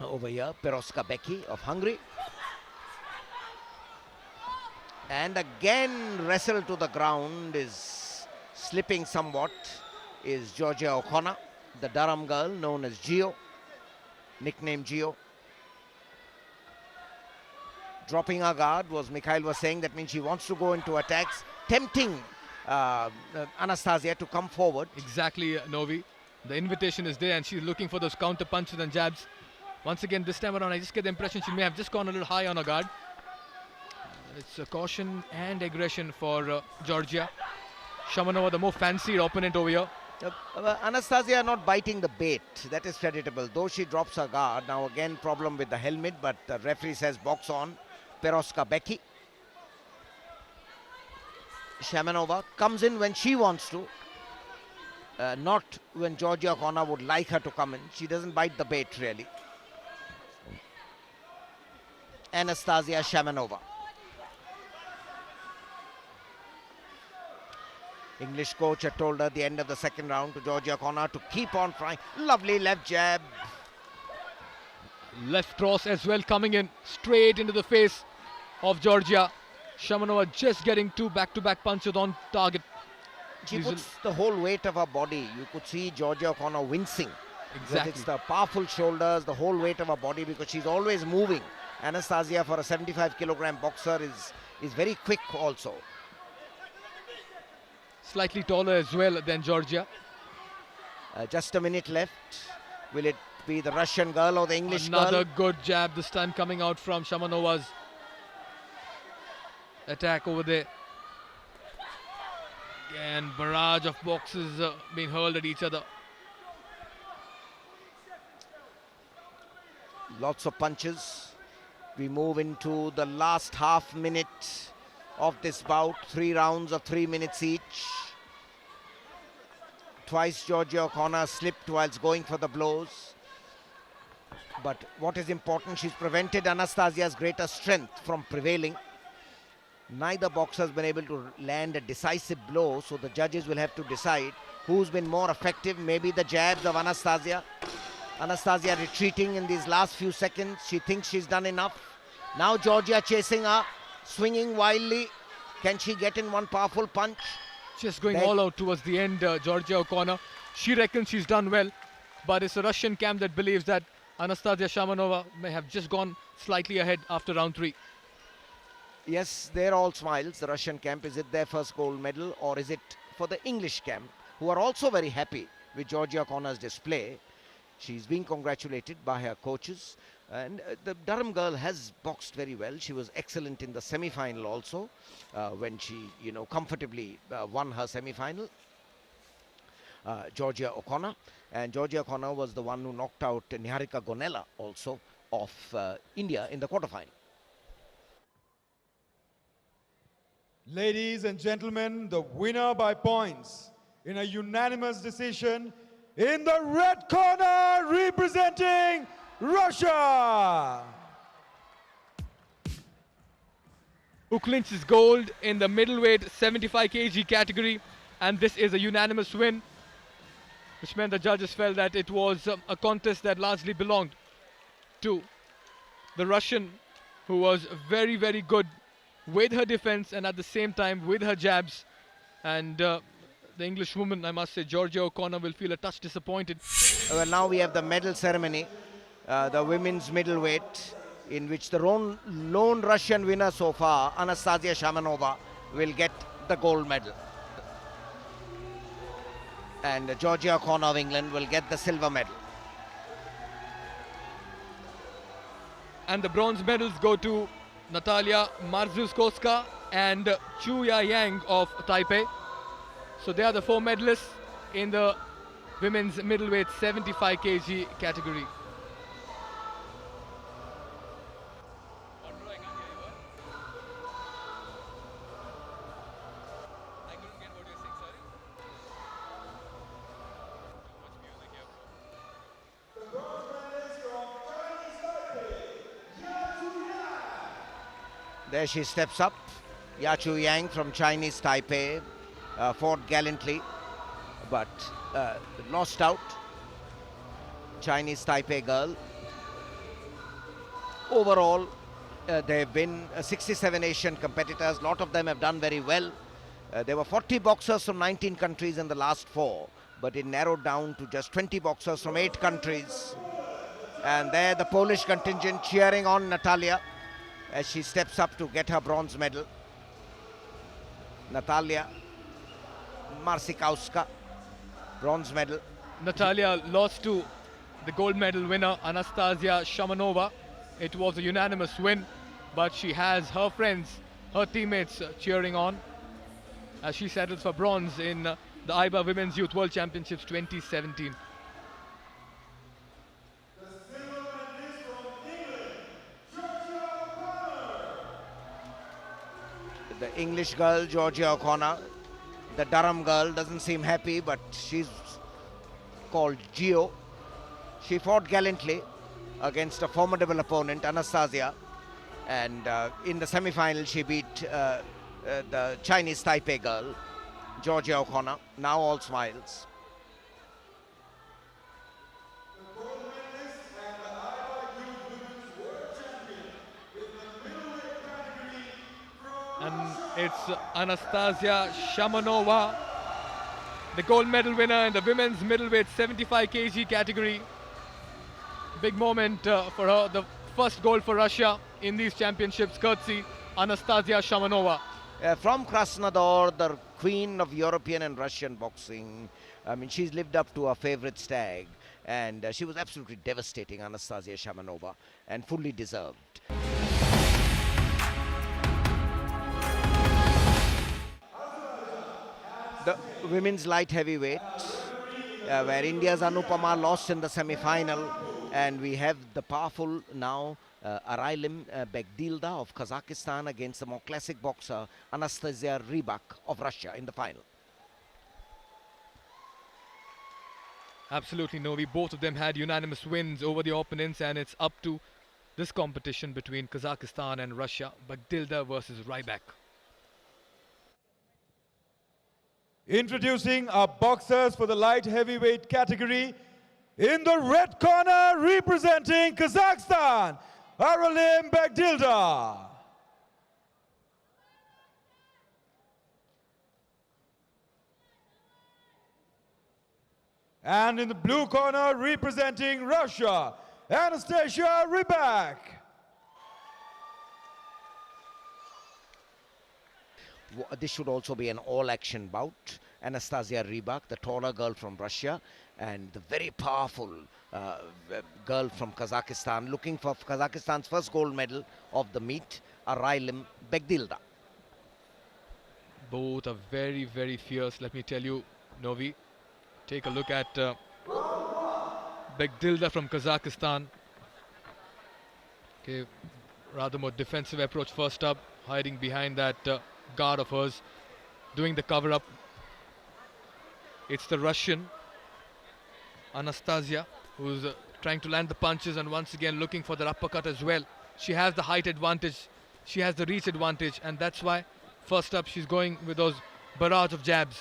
Over here, Peroska Beki of Hungary. And again, wrestle to the ground is slipping somewhat is Georgia O'Connor, the Durham girl known as Geo, nicknamed Geo. Dropping her guard, was Mikhail was saying, that means she wants to go into attacks, tempting Anastasia to come forward. Exactly, Novi. The invitation is there and she's looking for those counter punches and jabs. Once again, this time around, I just get the impression she may have just gone a little high on her guard. It's a caution and aggression for Georgia. Shamanova, the more fancied opponent over here. Anastasia not biting the bait, that is creditable, though she drops her guard. Now again, problem with the helmet, but the referee says box on. Peroska Beki. Shamanova comes in when she wants to, not when Georgia O'Connor would like her to come in. She doesn't bite the bait really. Anastasia Shamanova. English coach had told her at the end of the second round to Georgia O'Connor to keep on trying. Lovely left jab. Left cross as well coming in straight into the face of Georgia. Shamanova just getting two back-to-back punches on target. She puts the whole weight of her body. You could see Georgia O'Connor wincing. Exactly. It's the powerful shoulders, the whole weight of her body, because she's always moving. Anastasia, for a 75 kilogram boxer, is very quick also. Slightly taller as well than Georgia. Just a minute left. Will it be the Russian girl or the English girl? Another good jab, this time coming out from Shamanova's attack over there. Again, barrage of boxes being hurled at each other. Lots of punches. We move into the last half minute of this bout. 3 rounds of 3 minutes each. Twice Georgia O'Connor slipped whilst going for the blows. But what is important, she's prevented Anastasia's greater strength from prevailing. Neither boxer has been able to land a decisive blow, so the judges will have to decide who's been more effective. Maybe the jabs of Anastasia. Anastasia retreating in these last few seconds. She thinks she's done enough. Now Georgia chasing her, swinging wildly. Can she get in one powerful punch? Just going There- all out towards the end, Georgia O'Connor. She reckons she's done well, but it's a Russian camp that believes that Anastasia Shamanova may have just gone slightly ahead after round 3. Yes, they're all smiles, the Russian camp. Is it their first gold medal, or is it for the English camp, who are also very happy with Georgia O'Connor's display? She's being congratulated by her coaches. And the Durham girl has boxed very well. She was excellent in the semi-final also, when she, comfortably won her semi-final. Georgia O'Connor. And Georgia O'Connor was the one who knocked out Niharika Gonella also of India in the quarterfinal. Ladies and gentlemen, the winner by points in a unanimous decision in the red corner representing Russia. Who clinches gold in the middleweight 75 kg category, and this is a unanimous win, which meant the judges felt that it was a contest that largely belonged to the Russian, who was very, very good with her defense and at the same time with her jabs. And the English woman, I must say, Georgia O'Connor, will feel a touch disappointed. Well, now we have the medal ceremony, the women's middleweight, in which the lone Russian winner so far, Anastasia Shamanova, will get the gold medal. And Georgia O'Connor of England will get the silver medal. And the bronze medals go to Natalia Marzuskowska and Chuya Yang of Taipei. So they are the 4 medalists in the women's middleweight 75 kg category. There she steps up. Yachu Yang from Chinese Taipei fought gallantly, but lost out. Chinese Taipei girl. Overall, there have been 67 Asian competitors. A lot of them have done very well. There were 40 boxers from 19 countries in the last 4, but it narrowed down to just 20 boxers from 8 countries. And there the Polish contingent cheering on Natalia as she steps up to get her bronze medal. Natalia Marsikowska, bronze medal. Natalia lost to the gold medal winner Anastasia Shamanova. It was a unanimous win, but she has her friends, her teammates cheering on as she settles for bronze in the AIBA Women's Youth World Championships 2017. The English girl, Georgia O'Connor. The Durham girl doesn't seem happy, but she's called Gio. She fought gallantly against a formidable opponent, Anastasia. And in the semi-final, she beat the Chinese Taipei girl, Georgia O'Connor. Now all smiles. And it's Anastasia Shamanova, the gold medal winner in the women's middleweight 75 kg category. Big moment for her, the first gold for Russia in these championships, courtesy Anastasia Shamanova. From Krasnodar, the queen of European and Russian boxing. I mean, she's lived up to her favorite stag, and she was absolutely devastating, Anastasia Shamanova, and fully deserved. The women's light heavyweight, where India's Anupama lost in the semi-final, and we have the powerful now Araylim Begdilda of Kazakhstan against the more classic boxer Anastasia Rybak of Russia in the final. Absolutely, Novi. Both of them had unanimous wins over the opponents, and it's up to this competition between Kazakhstan and Russia. Begdilda versus Rybak. Introducing our boxers for the light heavyweight category. In the red corner, representing Kazakhstan, Araylim Begdilda. And in the blue corner, representing Russia, Anastasia Rybak. This should also be an all-action bout. Anastasia Rybak, the taller girl from Russia, and the very powerful girl from Kazakhstan, looking for Kazakhstan's first gold medal of the meet, Araylim Begdilda. Both are very, very fierce, let me tell you, Novi. Take a look at Begdilda from Kazakhstan. Okay, rather more defensive approach first up, hiding behind that guard of hers, doing the cover-up. It's the Russian, Anastasia, who's trying to land the punches and once again looking for the uppercut as well. She has the height advantage, she has the reach advantage, and that's why first up she's going with those barrage of jabs.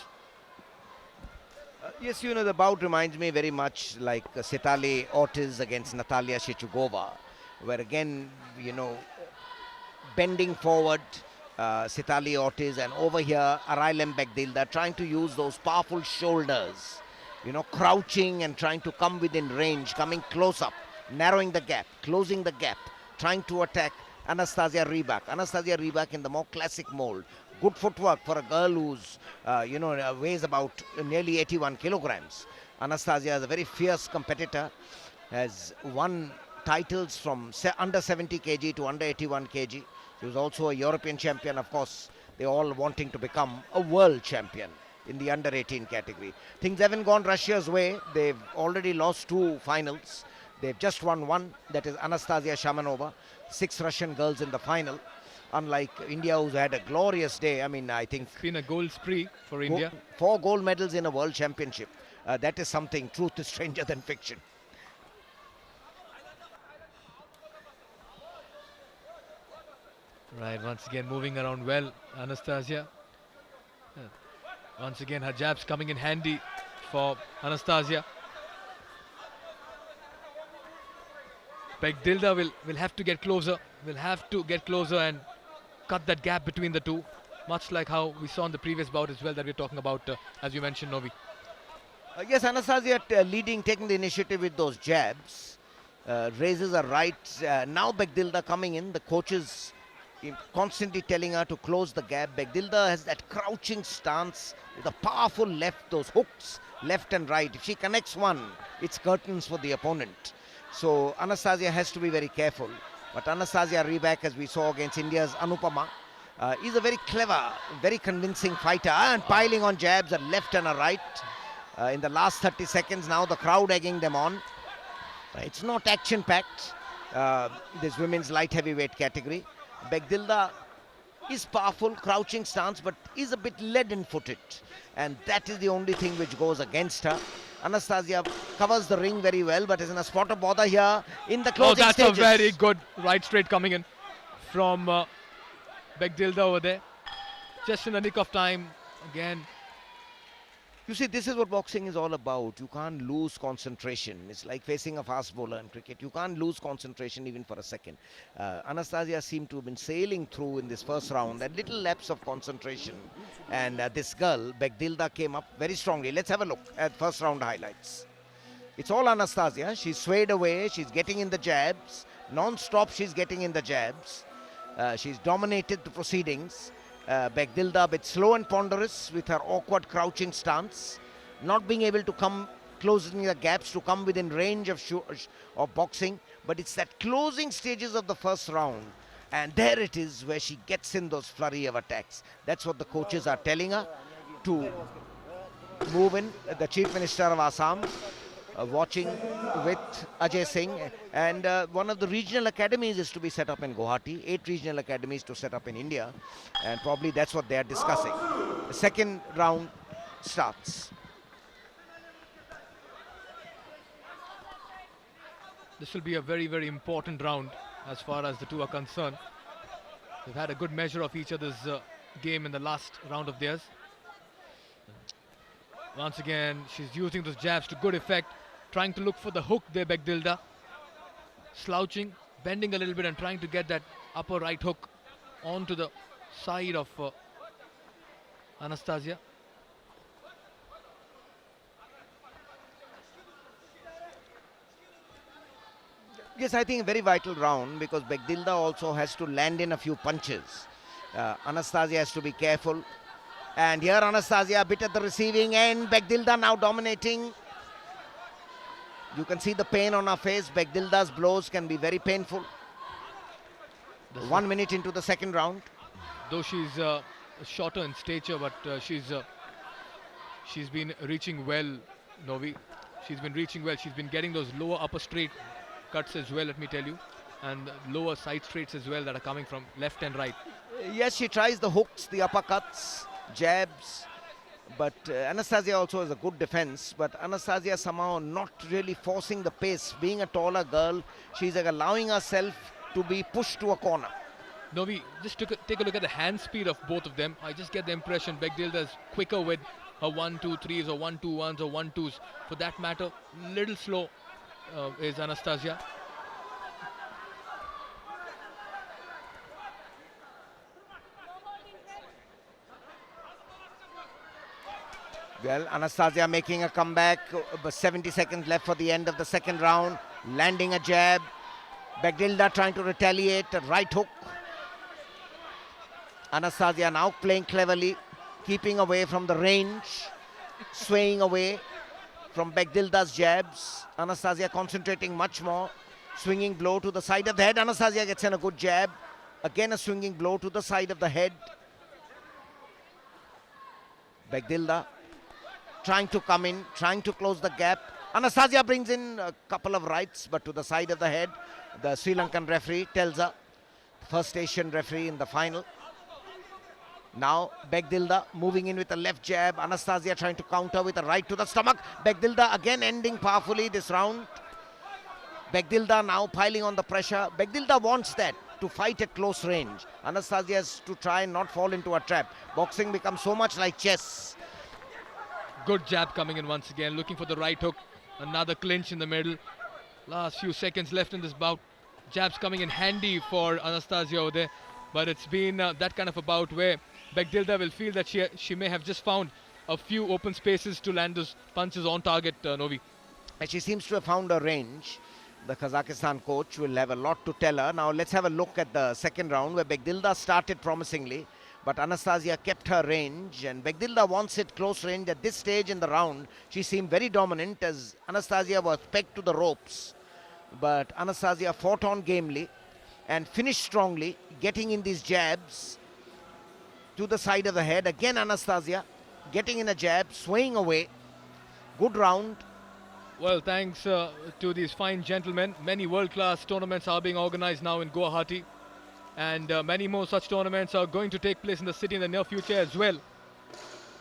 Yes, you know, the bout reminds me very much like Setali Ortiz against Natalia Shechugova, where again, you know, bending forward, Setali Ortiz, and over here Araylim Begdilda trying to use those powerful shoulders, you know, crouching and trying to come within range, coming close up, narrowing the gap, closing the gap, trying to attack Anastasia Rybak. Anastasia Rybak in the more classic mold. Good footwork for a girl who's, you know, weighs about nearly 81 kilograms. Anastasia is a very fierce competitor, has won titles from under 70 kg to under 81 kg. She was also a European champion, of course. They're all wanting to become a world champion in the under 18 category. Things haven't gone Russia's way. They've already lost 2 finals. They've just won 1, that is Anastasia Shamanova. 6 Russian girls in the final. Unlike India, who's had a glorious day. I mean, I think It's been a gold spree for India. 4 gold medals in a world championship. That is something. Truth is stranger than fiction. Right, once again moving around well, Anastasia. Once again her jabs coming in handy for Anastasia. Begdilda will have to get closer, and cut that gap between the two, much like how we saw in the previous bout as well that we're talking about, as you mentioned, Novi. Yes, Anastasia leading, taking the initiative with those jabs. Raises her right. Now Begdilda coming in. The coaches constantly telling her to close the gap. Begdilda has that crouching stance with a powerful left, those hooks, left and right. If she connects one, it's curtains for the opponent. So Anastasia has to be very careful. But Anastasia Rybak, as we saw against India's Anupama, is a very clever, very convincing fighter, and piling on jabs, a left and a right. In the last 30 seconds now, the crowd egging them on. It's not action-packed, this women's light heavyweight category. Begdilda is powerful, crouching stance, but is a bit leaden-footed, and that is the only thing which goes against her. Anastasia covers the ring very well, but is in a spot of bother here in the closing that's stages. a very good right straight coming in from Begdilda over there. Just in the nick of time again. You see, this is what boxing is all about. You can't lose concentration. It's like facing a fast bowler in cricket. You can't lose concentration even for a second. Anastasia seemed to have been sailing through in this first round. A little lapse of concentration. And this girl, Begdilda, came up very strongly. Let's have a look at first round highlights. It's all Anastasia. She's swayed away. She's getting in the jabs. Non-stop she's getting in the jabs. She's dominated the proceedings. Begdilda a bit slow and ponderous with her awkward crouching stance, not being able to come closing the gaps to come within range of boxing, but it's that closing stages of the first round, and there it is where she gets in those flurry of attacks. That's what the coaches are telling her to move in. The Chief Minister of Assam watching with Ajay Singh, and one of the regional academies is to be set up in Guwahati. 8 regional academies to set up in India, and probably that's what they are discussing. The second round starts. This will be a very, very important round as far as the two are concerned. They've had a good measure of each other's game in the last round of theirs. Once again, she's using those jabs to good effect, trying to look for the hook there, Begdilda. Slouching, bending a little bit and trying to get that upper right hook onto the side of Anastasia. Yes, I think a very vital round because Begdilda also has to land in a few punches. Anastasia has to be careful. And here Anastasia a bit at the receiving end. Begdilda now dominating. You can see the pain on her face. Begdilda's blows can be very painful. 1 minute into the second round. Though she's shorter in stature, but she's been reaching well, Novi. She's been reaching well. She's been getting those lower upper straight cuts as well, let me tell you. And lower side straights as well that are coming from left and right. Yes, she tries the hooks, the uppercuts, jabs. But Anastasia also has a good defense. But Anastasia somehow not really forcing the pace. Being a taller girl, she's like allowing herself to be pushed to a corner. Novi, just take a look at the hand speed of both of them. I just get the impression Begdilda is quicker with her 1-2-3s or 1-2-1s or 1-2s. For that matter, little slow is Anastasia. Well, Anastasia making a comeback. 70 seconds left for the end of the second round. Landing a jab. Begdilda trying to retaliate. A right hook. Anastasia now playing cleverly. Keeping away from the range. Swaying away from Begdilda's jabs. Anastasia concentrating much more. Swinging blow to the side of the head. Anastasia gets in a good jab. Again a swinging blow to the side of the head. Begdilda trying to come in, trying to close the gap. Anastasia brings in a couple of rights, but to the side of the head. The Sri Lankan referee tells her, first Asian referee in the final. Now Begdilda moving in with a left jab. Anastasia trying to counter with a right to the stomach. Begdilda again ending powerfully this round. Begdilda now piling on the pressure. Begdilda wants that, to fight at close range. Anastasia has to try and not fall into a trap. Boxing becomes so much like chess. Good jab coming in once again, looking for the right hook. Another clinch in the middle. Last few seconds left in this bout. Jabs coming in handy for Anastasia over there. But it's been that kind of a bout where Begdilda will feel that she may have just found a few open spaces to land those punches on target, Novi. And she seems to have found her range. The Kazakhstan coach will have a lot to tell her. Now let's have a look at the second round where Begdilda started promisingly. But Anastasia kept her range, and Begdilda wants it close range. At this stage in the round, she seemed very dominant as Anastasia was pegged to the ropes. But Anastasia fought on gamely and finished strongly, getting in these jabs to the side of the head. Again Anastasia getting in a jab, swaying away. Good round. Well, thanks to these fine gentlemen. Many world-class tournaments are being organized now in Guwahati. And many more such tournaments are going to take place in the city in the near future as well.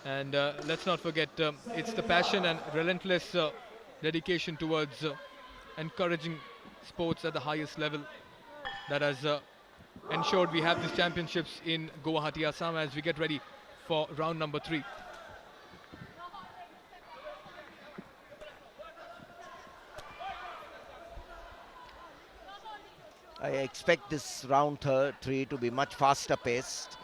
And let's not forget, it's the passion and relentless dedication towards encouraging sports at the highest level that has ensured we have these championships in Guwahati, Assam, as we get ready for round number 3. I expect this round 3 to be much faster paced.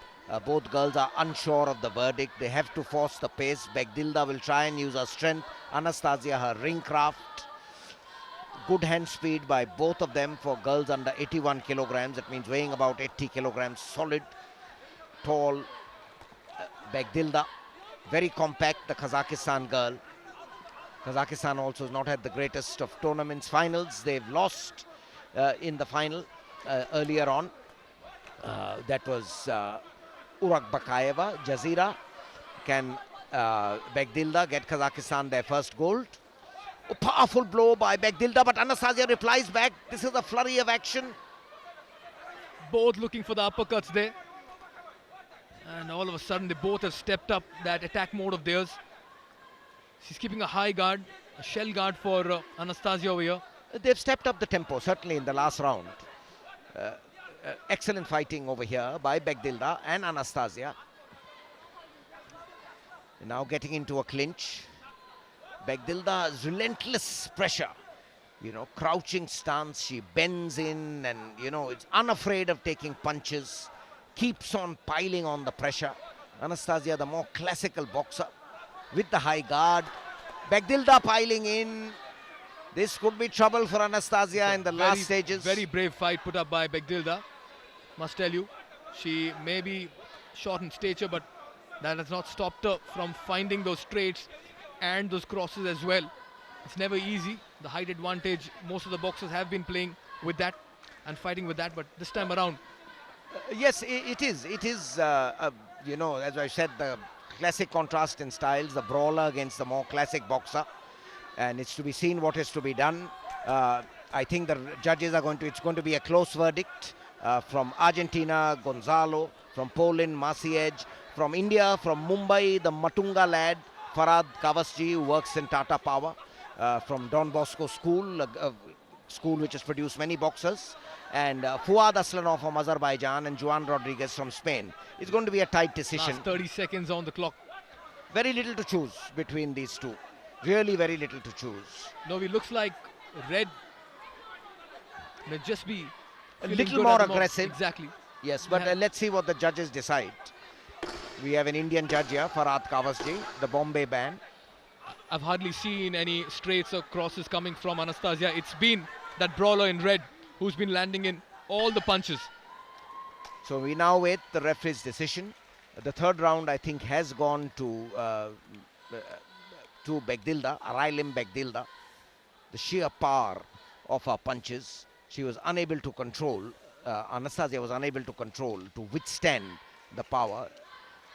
Both girls are unsure of the verdict. They have to force the pace. Begdilda will try and use her strength. Anastasia her ring craft. Good hand speed by both of them for girls under 81 kilograms. That means weighing about 80 kilograms. Solid, tall Begdilda. Very compact, the Kazakhstan girl. Kazakhstan also has not had the greatest of tournaments finals. They've lost in the final earlier on. That was Urak Jazeera. Can Begdilda get Kazakhstan their first gold? A powerful blow by Begdilda, but Anastasia replies back. This is a flurry of action. Both looking for the uppercuts there. And all of a sudden they both have stepped up that attack mode of theirs. She's keeping a high guard, a shell guard for Anastasia over here. They've stepped up the tempo, certainly in the last round. Excellent fighting over here by Begdilda and Anastasia. Now getting into a clinch. Begdilda's relentless pressure. You know, crouching stance, she bends in and, you know, it's unafraid of taking punches. Keeps on piling on the pressure. Anastasia, the more classical boxer with the high guard. Begdilda piling in. This could be trouble for Anastasia in the last stages. Very brave fight put up by Begdilda, must tell you. She may be short in stature, but that has not stopped her from finding those straights and those crosses as well. It's never easy. The height advantage, most of the boxers have been playing with that and fighting with that, but this time around. Yes, it is. It is, you know, as I said, the classic contrast in styles, the brawler against the more classic boxer. And it's to be seen what is to be done. I think the judges are it's going to be a close verdict. From Argentina, Gonzalo; from Poland, Maciej; from India, from Mumbai, the Matunga lad, Farad Kavasji, who works in Tata Power, from Don Bosco School, a school which has produced many boxers, and Fuad Aslanov from Azerbaijan and Juan Rodriguez from Spain. It's going to be a tight decision. Last 30 seconds on the clock. Very little to choose between these two. Really very little to choose. No, it looks like Red may just be a little more aggressive. Exactly. Yes, but let's see what the judges decide. We have an Indian judge here, Farad Kavasji, the Bombay band. I've hardly seen any straights or crosses coming from Anastasia. It's been that brawler in red who's been landing in all the punches. So we now wait the referee's decision. The third round, I think, has gone to Begdilda, Arailim Begdilda. The sheer power of her punches, she was unable to control. Anastasia was unable to control, to withstand the power.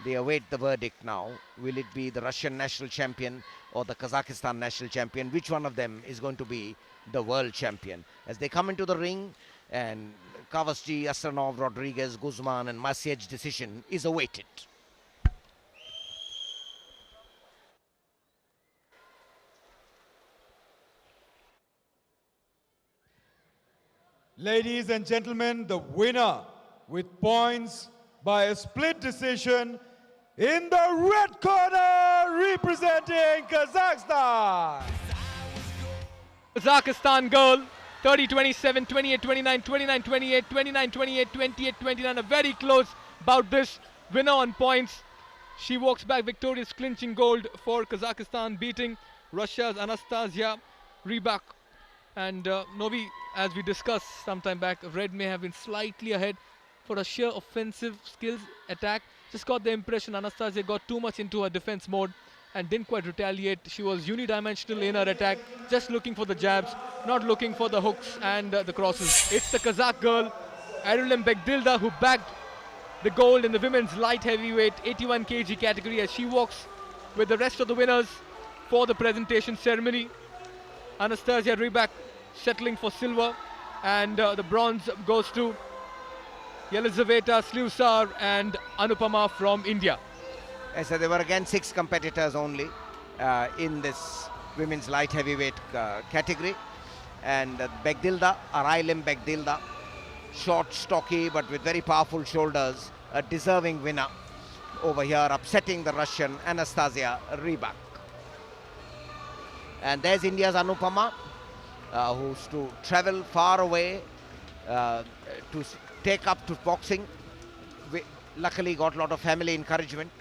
They await the verdict now. Will it be the Russian national champion or the Kazakhstan national champion? Which one of them is going to be the world champion? As they come into the ring, and Kavasji, Aslanov, Rodriguez, Guzman and Maciej's decision is awaited. Ladies and gentlemen, the winner with points by a split decision in the red corner, representing Kazakhstan. Kazakhstan girl, 30-27, 28-29, 29-28, 29-28, 28-29. A very close bout this. Winner on points. She walks back victorious, clinching gold for Kazakhstan, beating Russia's Anastasia Rybak. And Novi, as we discussed some time back, Red may have been slightly ahead for a sheer offensive skills attack. Just got the impression Anastasia got too much into her defense mode and didn't quite retaliate. She was unidimensional in her attack, just looking for the jabs, not looking for the hooks and the crosses. It's the Kazakh girl, Arailim Begdilda, who bagged the gold in the women's light heavyweight 81 kg category as she walks with the rest of the winners for the presentation ceremony. Anastasia Rybak settling for silver, and the bronze goes to Yelizaveta Slivsar and Anupama from India. Yes, so there were again 6 competitors only in this women's light heavyweight category, and Begdilda, Arailim Begdilda, short, stocky but with very powerful shoulders, a deserving winner over here, upsetting the Russian Anastasia Rybak. And there's India's Anupama, who's to travel far away to take up to boxing. We luckily got a lot of family encouragement.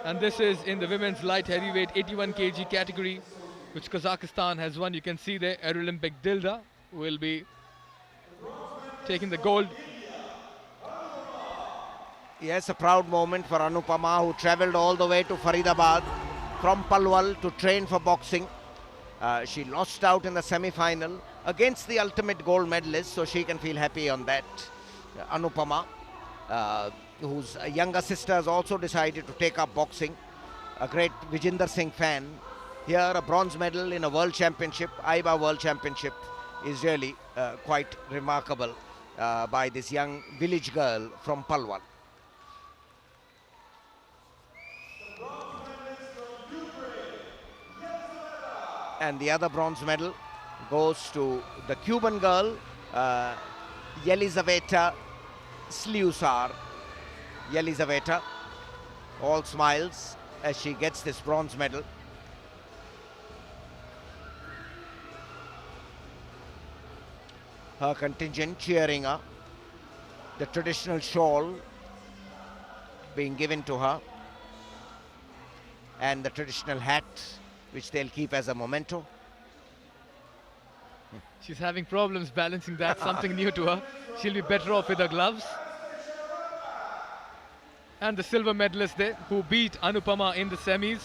And this is in the women's light heavyweight 81 kg category, which Kazakhstan has won. You can see there, Arailim Begdilda will be taking the gold. Yes, a proud moment for Anupama, who travelled all the way to Faridabad from Palwal to train for boxing. She lost out in the semi-final against the ultimate gold medalist, so she can feel happy on that. Anupama, whose younger sister has also decided to take up boxing. A great Vijinder Singh fan. Here, a bronze medal in a world championship, AIBA World Championship, is really quite remarkable by this young village girl from Palwal. And the other bronze medal goes to the Cuban girl, Yelizaveta Slivsar. Yelizaveta, all smiles as she gets this bronze medal. Her contingent cheering her. The traditional shawl being given to her, and the traditional hat, which they'll keep as a memento. She's having problems balancing that, something new to her. She'll be better off with her gloves. And the silver medalist there, who beat Anupama in the semis.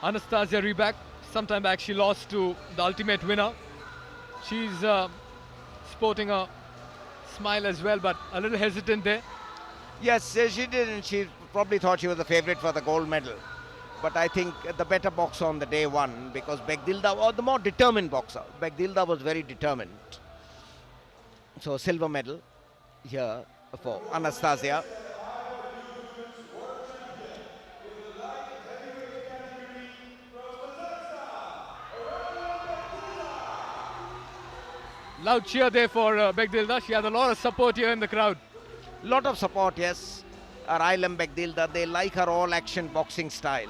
Anastasia Rybak. Sometime back she lost to the ultimate winner. She's sporting a smile as well, but a little hesitant there. Yes, she didn't. She probably thought she was the favourite for the gold medal. But I think the better boxer on the day won, because Begdilda was the more determined boxer. Begdilda was very determined. So silver medal here for Anastasia. Loud cheer there for Begdilda. She has a lot of support here in the crowd. Lot of support, yes. Railam Begdilda, they like her all-action boxing style.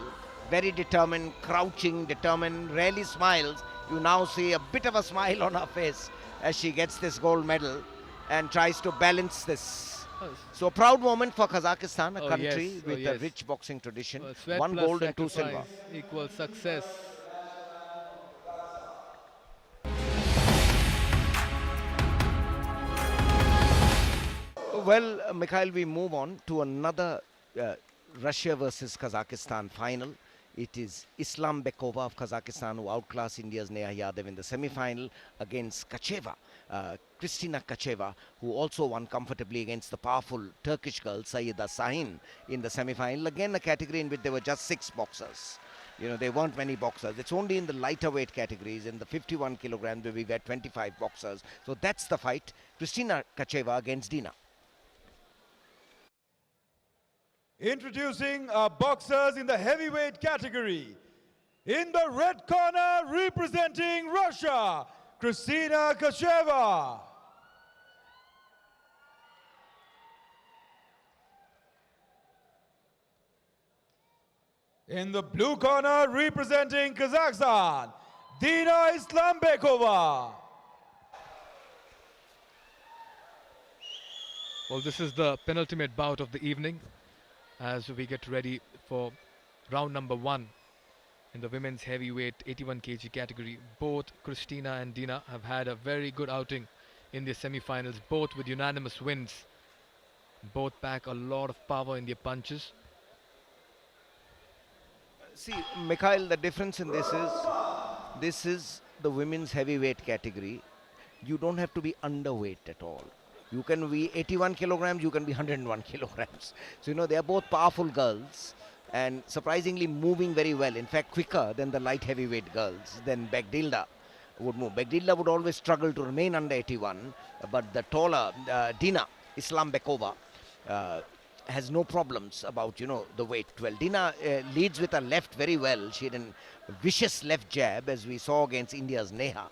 Very determined, crouching, determined, rarely smiles. You now see a bit of a smile on her face as she gets this gold medal and tries to balance this. So proud moment for Kazakhstan, a country with a rich boxing tradition. One gold and two silver. Equals success. Well, Mikhail, we move on to another Russia versus Kazakhstan final. It is Islam-Bekova of Kazakhstan who outclassed India's Neha Yadav in the semi-final against Kacheva, Kristina Kacheva, who also won comfortably against the powerful Turkish girl Sayyida Sahin in the semi-final. Again, a category in which there were just 6 boxers. You know, there weren't many boxers. It's only in the lighter weight categories, in the 51 kilograms, where we've had 25 boxers. So that's the fight. Kristina Kacheva against Dina. Introducing our boxers in the heavyweight category. In the red corner, representing Russia, Kristina Kacheva. In the blue corner, representing Kazakhstan, Dina Islambekova. Well, this is the penultimate bout of the evening as we get ready for round number 1 in the women's heavyweight 81 kg category. Both Kristina and Dina have had a very good outing in the semi-finals, both with unanimous wins. Both pack a lot of power in their punches. See, Mikhail, the difference in this is the women's heavyweight category. You don't have to be underweight at all. You can be 81 kilograms, you can be 101 kilograms. So, you know, they are both powerful girls and surprisingly moving very well. In fact, quicker than the light heavyweight girls, than Begdilda would move. Begdilda would always struggle to remain under 81, but the taller Dina Islambekova has no problems about, you know, the weight. Well, Dina leads with her left very well. She had a vicious left jab, as we saw against India's Neha.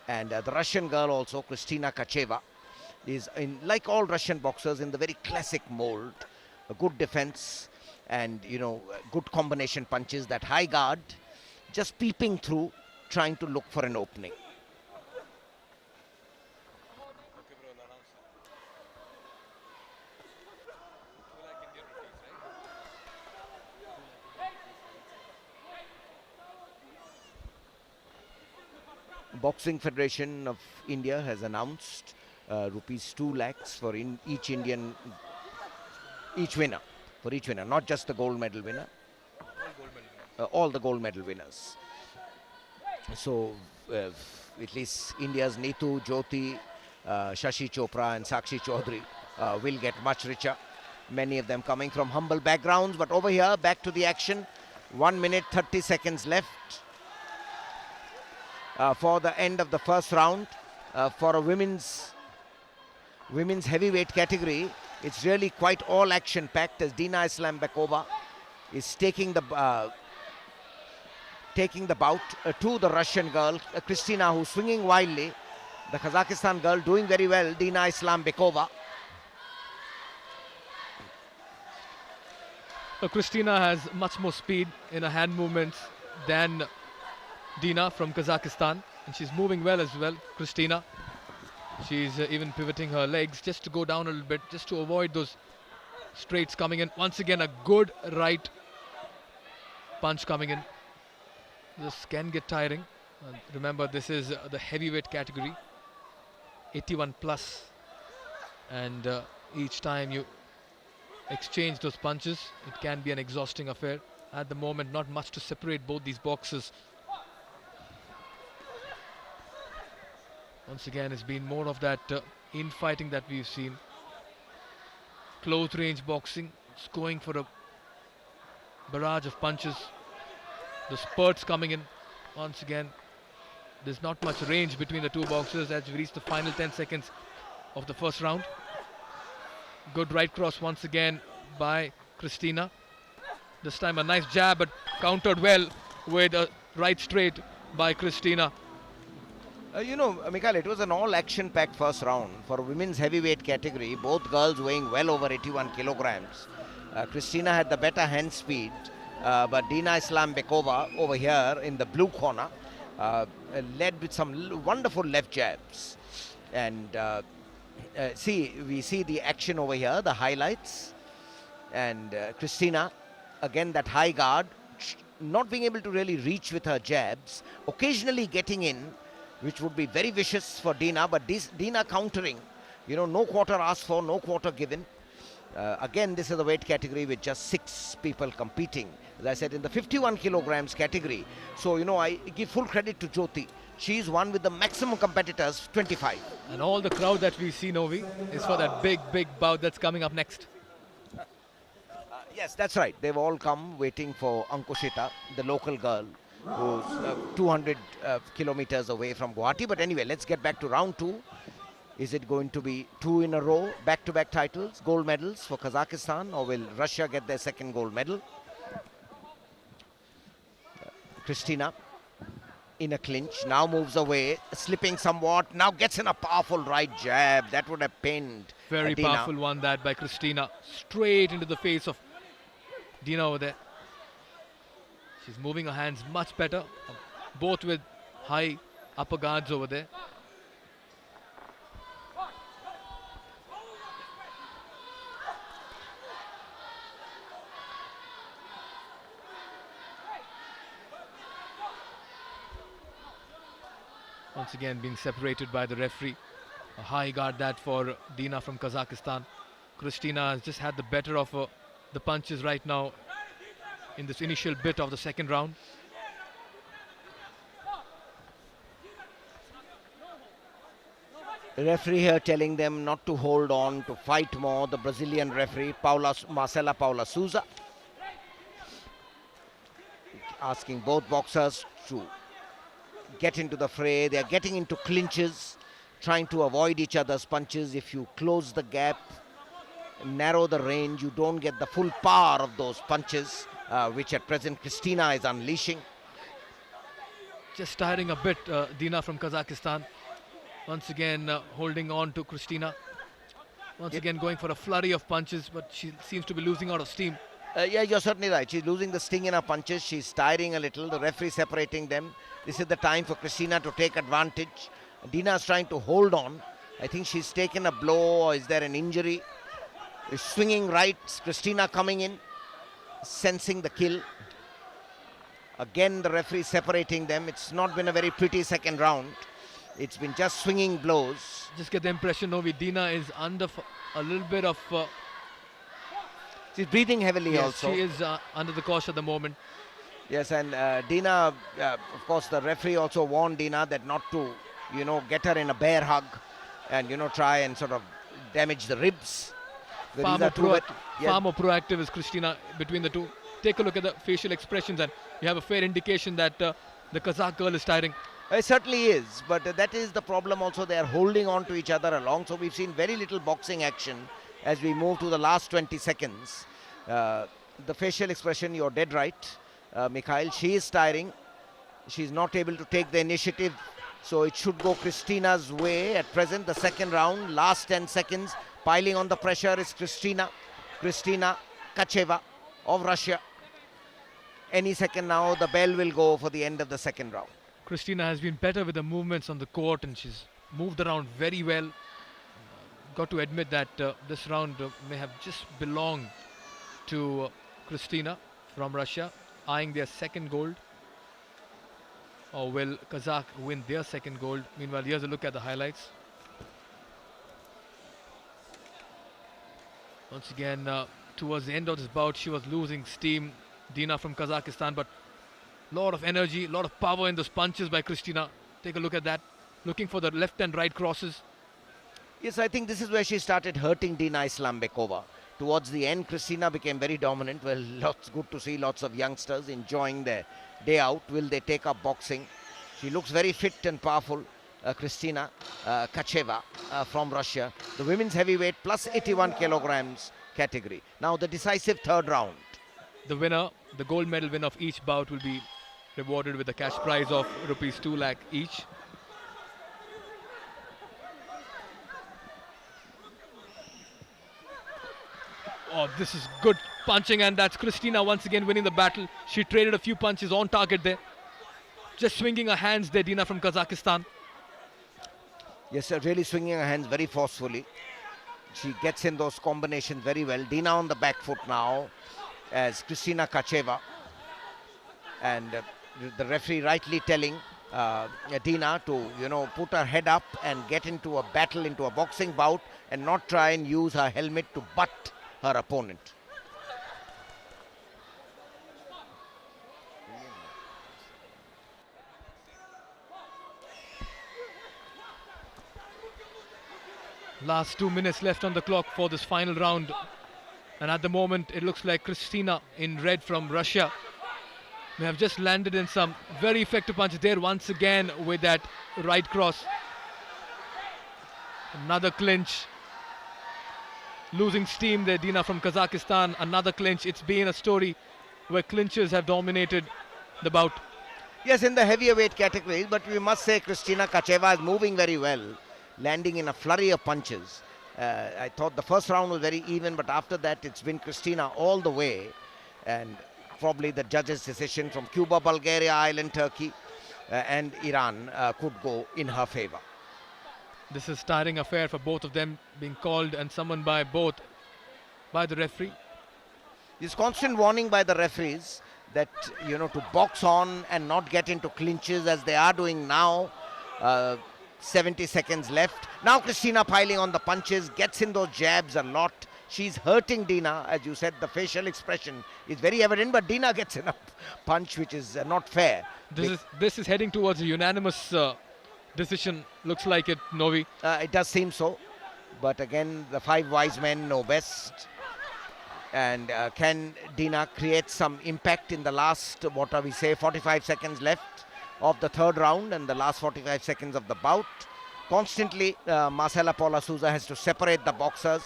And the Russian girl also, Kristina Kacheva, is, like all Russian boxers, in the very classic mold. A good defense and, you know, good combination punches, that high guard, just peeping through, trying to look for an opening. Boxing Federation of India has announced rupees 2 lakhs for each winner, not just the gold medal winner, all the gold medal winners. So at least India's Neetu, Jyoti, Shashi Chopra and Sakshi Chaudhary will get much richer. Many of them coming from humble backgrounds, but over here, back to the action. 1 minute 30 seconds left for the end of the first round. For a women's heavyweight category, it's really quite all action packed, as Dina Islambekova is taking the bout to the Russian girl, Kristina, who's swinging wildly. The Kazakhstan girl doing very well, Dina Islambekova. So Kristina has much more speed in her hand movements than Dina from Kazakhstan, and she's moving well as well, Kristina. She's even pivoting her legs just to go down a little bit, just to avoid those straights coming in. Once again, a good right punch coming in. This can get tiring. Remember, this is the heavyweight category, 81 plus, and each time you exchange those punches, it can be an exhausting affair. At the moment, not much to separate both these boxes. Once again, it's been more of that infighting that we've seen. Close range boxing, it's going for a barrage of punches. The spurts coming in. Once again, there's not much range between the two boxers as we reach the final 10 seconds of the first round. Good right cross once again by Christina. This time a nice jab, but countered well with a right straight by Christina. Mikhail, it was an all-action-packed first round for women's heavyweight category. Both girls weighing well over 81 kilograms. Christina had the better hand speed, but Dina Islambekova over here in the blue corner led with some wonderful left jabs. And we see the action over here, the highlights. And Christina, again that high guard, not being able to really reach with her jabs, occasionally getting in, which would be very vicious for Dina, but Dina countering. No quarter asked for, no quarter given. Again, this is a weight category with just 6 people competing. As I said, in the 51 kilograms category. So, I give full credit to Jyoti. She's one with the maximum competitors, 25. And all the crowd that we see, Novi, is for that big bout that's coming up next. Yes, that's right. They've all come waiting for Ankushita, the local girl, who's 200 kilometers away from Guwahati. But anyway, let's get back to round 2. Is it going to be 2 in a row, back-to-back titles, gold medals for Kazakhstan, or will Russia get their second gold medal? Christina in a clinch, now moves away, slipping somewhat, now gets in a powerful right jab. That would have pinned Very Dina. powerful one that by Christina, straight into the face of Dina over there. She's moving her hands much better, both with high upper guards over there. Once again being separated by the referee. A high guard that for Dina from Kazakhstan. Christina has just had the better of the punches right now in this initial bit of the second round. The referee here telling them not to hold on, to fight more. The Brazilian referee, Marcela Paula Souza, asking both boxers to get into the fray. They are getting into clinches, trying to avoid each other's punches. If you close the gap, narrow the range, you don't get the full power of those punches, which at present Christina is unleashing. Just tiring a bit, Dina from Kazakhstan. Once again holding on to Christina. Once again going for a flurry of punches, but she seems to be losing out of steam. Yeah, you're certainly right. She's losing the sting in her punches. She's tiring a little. The referee separating them. This is the time for Christina to take advantage. Dina's trying to hold on. I think she's taken a blow, or is there an injury? Swinging rights. Christina coming in, sensing the kill. Again, the referee separating them. It's not been a very pretty second round. It's been just swinging blows. Just get the impression, Novi, Dina is under a little bit of... She's breathing heavily yes, also. she is under the cosh at the moment. Yes, and Dina, of course, the referee also warned Dina that not to, get her in a bear hug and, try and sort of damage the ribs. Far more proactive is Christina between the two. Take a look at the facial expressions and you have a fair indication that the Kazakh girl is tiring. It certainly is, but that is the problem also. They are holding on to each other along. So we've seen very little boxing action as we move to the last 20 seconds. The facial expression, you're dead right, Mikhail. She is tiring. She's not able to take the initiative. So it should go Christina's way at present. The second round, last 10 seconds. Piling on the pressure is Christina Kacheva of Russia. Any second now, the bell will go for the end of the second round. Christina has been better with the movements on the court and she's moved around very well. Got to admit that this round may have just belonged to Christina from Russia, eyeing their second gold. Or will Kazakh win their second gold? Meanwhile, here's a look at the highlights. Once again, towards the end of this bout, she was losing steam, Dina from Kazakhstan, but lot of energy, lot of power in those punches by Kristina. Take a look at that. Looking for the left and right crosses. Yes, I think this is where she started hurting Dina Islambekova. Towards the end, Kristina became very dominant. Well, good to see lots of youngsters enjoying their day out. Will they take up boxing? She looks very fit and powerful. Kristina Kacheva from Russia. The women's heavyweight plus 81 kilograms category. Now the decisive third round. The winner, the gold medal winner of each bout will be rewarded with a cash prize of rupees 2 lakh each. Oh, this is good punching, and that's Kristina once again winning the battle. She traded a few punches on target there. Just swinging her hands there, Dina from Kazakhstan. Yes, really swinging her hands very forcefully. She gets in those combinations very well. Dina on the back foot now as Kristina Kacheva. And the referee rightly telling Dina to, put her head up and get into a battle, into a boxing bout, and not try and use her helmet to butt her opponent. Last 2 minutes left on the clock for this final round. And at the moment, it looks like Kristina in red from Russia may have just landed in some very effective punches there once again with that right cross. Another clinch. Losing steam there, Dina from Kazakhstan. Another clinch. It's been a story where clinches have dominated the bout. Yes, in the heavyweight categories, but we must say Kristina Kacheva is moving very well, landing in a flurry of punches. I thought the first round was very even, but after that it's been Kristina all the way, and probably the judges' decision from Cuba, Bulgaria, Ireland, Turkey and Iran could go in her favor. This is tiring affair for both of them, being called and summoned by the referee. This constant warning by the referees that, to box on and not get into clinches as they are doing now. 70 seconds left. Now Kristina piling on the punches, gets in those jabs a lot. She's hurting Dina. As you said, the facial expression is very evident, but Dina gets in a punch which is not fair. This is heading towards a unanimous decision, looks like it, Novi. It does seem so, but again, the five wise men know best. And can Dina create some impact in the last, 45 seconds left of the third round and the last 45 seconds of the bout? Constantly, Marcela Paula Souza has to separate the boxers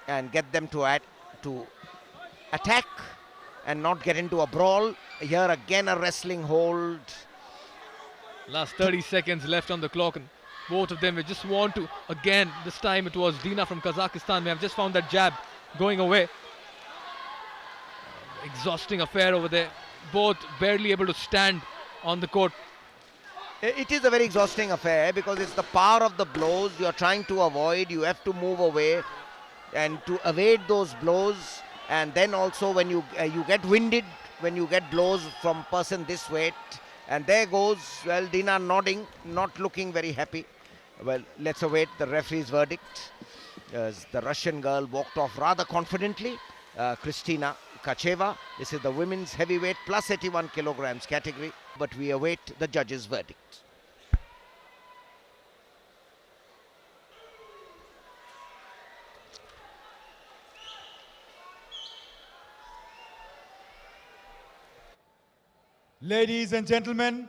and get them to attack and not get into a brawl. Here again a wrestling hold. Last 30 seconds left on the clock, and both of them we just want to, again, this time it was Dina from Kazakhstan. We have just found that jab going away. Exhausting affair over there. Both barely able to stand on the court. It is a very exhausting affair because it's the power of the blows you're trying to avoid. You have to move away and to evade those blows. And then also when you get winded, when you get blows from person this weight. And there goes, well, Dina nodding, not looking very happy. Well, let's await the referee's verdict. As the Russian girl walked off rather confidently. Kristina Kacheva. This is the women's heavyweight plus 81 kilograms category. But we await the judge's verdict. Ladies and gentlemen,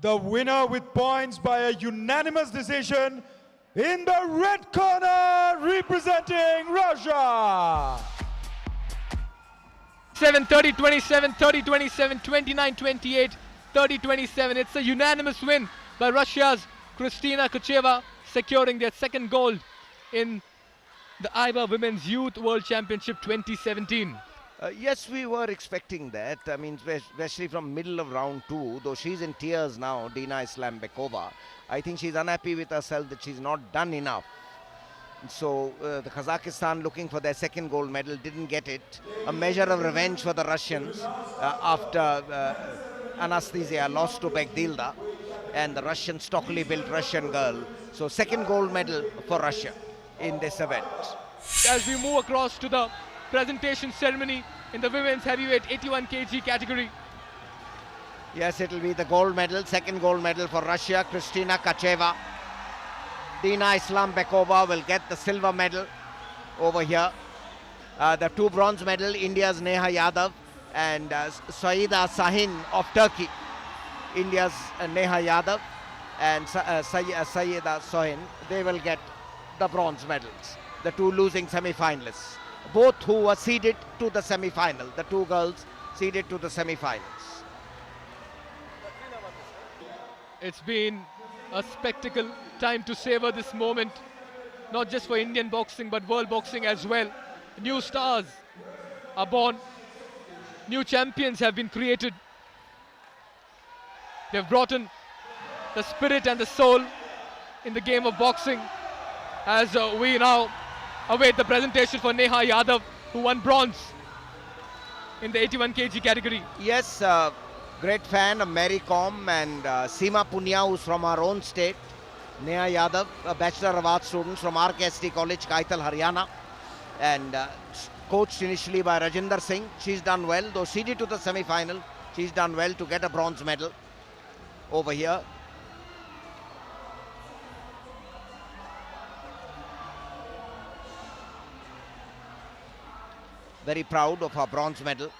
the winner with points by a unanimous decision in the red corner representing Russia. 30-27, 30-27, 29-28, 30-27. It's a unanimous win by Russia's Kristina Kacheva, securing their second gold in the AIBA Women's Youth World Championship 2017. Yes, we were expecting that. I mean, especially from middle of round two, though she's in tears now, Dina Islambekova. I think she's unhappy with herself that she's not done enough. So the Kazakhstan looking for their second gold medal didn't get it. A measure of revenge for the Russians after Anastasia lost to Begdilda, and the Russian stockily built Russian girl. So second gold medal for Russia in this event. As we move across to the presentation ceremony in the women's heavyweight 81 kg category. Yes, it will be the gold medal, second gold medal for Russia, Kristina Kacheva. Dina Islambekova will get the silver medal over here. The two bronze medal, India's Neha Yadav and Saida Sahin of Turkey. India's Neha Yadav and Saida Sahin, they will get the bronze medals. The two losing semi-finalists, both who were seeded to the semi-final. The two girls seeded to the semi-finals. It's been a spectacle, time to savor this moment, not just for Indian boxing but world boxing as well. New stars are born, new champions have been created. They've brought in the spirit and the soul in the game of boxing, as we now await the presentation for Neha Yadav, who won bronze in the 81 kg category. Yes, great fan of Mary Kom and Seema Punia, who's from our own state. Neha Yadav, a Bachelor of Arts student from RKST College, Kaital, Haryana, and coached initially by Rajinder Singh. She's done well, though seeded to the semi-final. She's done well to get a bronze medal over here. Very proud of her bronze medal.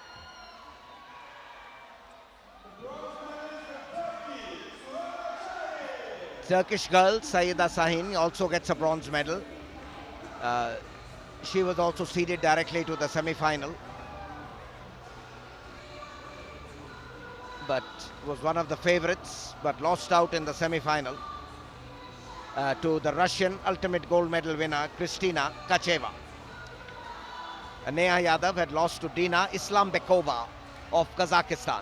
Turkish girl Saida Sahin also gets a bronze medal. She was also seeded directly to the semi-final, but was one of the favorites, but lost out in the semi-final to the Russian ultimate gold medal winner Kristina Kacheva. Neha Yadav had lost to Dina Islambekova of Kazakhstan.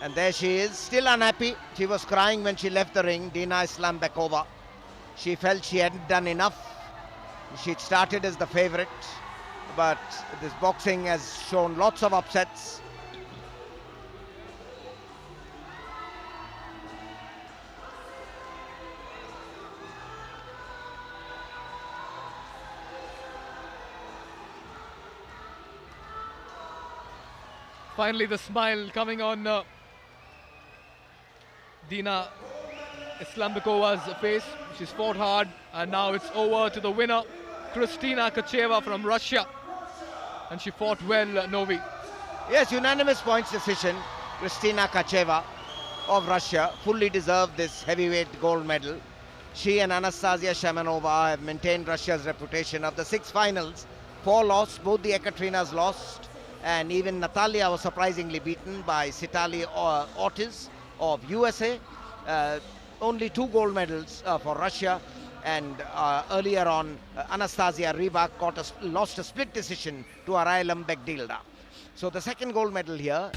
And there she is, still unhappy. She was crying when she left the ring, Dina Islambekova. She felt she hadn't done enough. She started as the favorite, but this boxing has shown lots of upsets. Finally, the smile coming on Dina Islambekova's face. She's fought hard, and now it's over to the winner, Kristina Kacheva from Russia. And she fought well, Novi. Yes, unanimous points decision. Kristina Kacheva of Russia fully deserved this heavyweight gold medal. She and Anastasia Shamanova have maintained Russia's reputation. Of the 6 finals, 4 lost, both the Ekaterinas lost, and even Natalia was surprisingly beaten by Sitali Ortiz of USA. Only 2 gold medals for Russia, and earlier on Anastasia Rybak lost a split decision to Arailum Begdilda. So the second gold medal here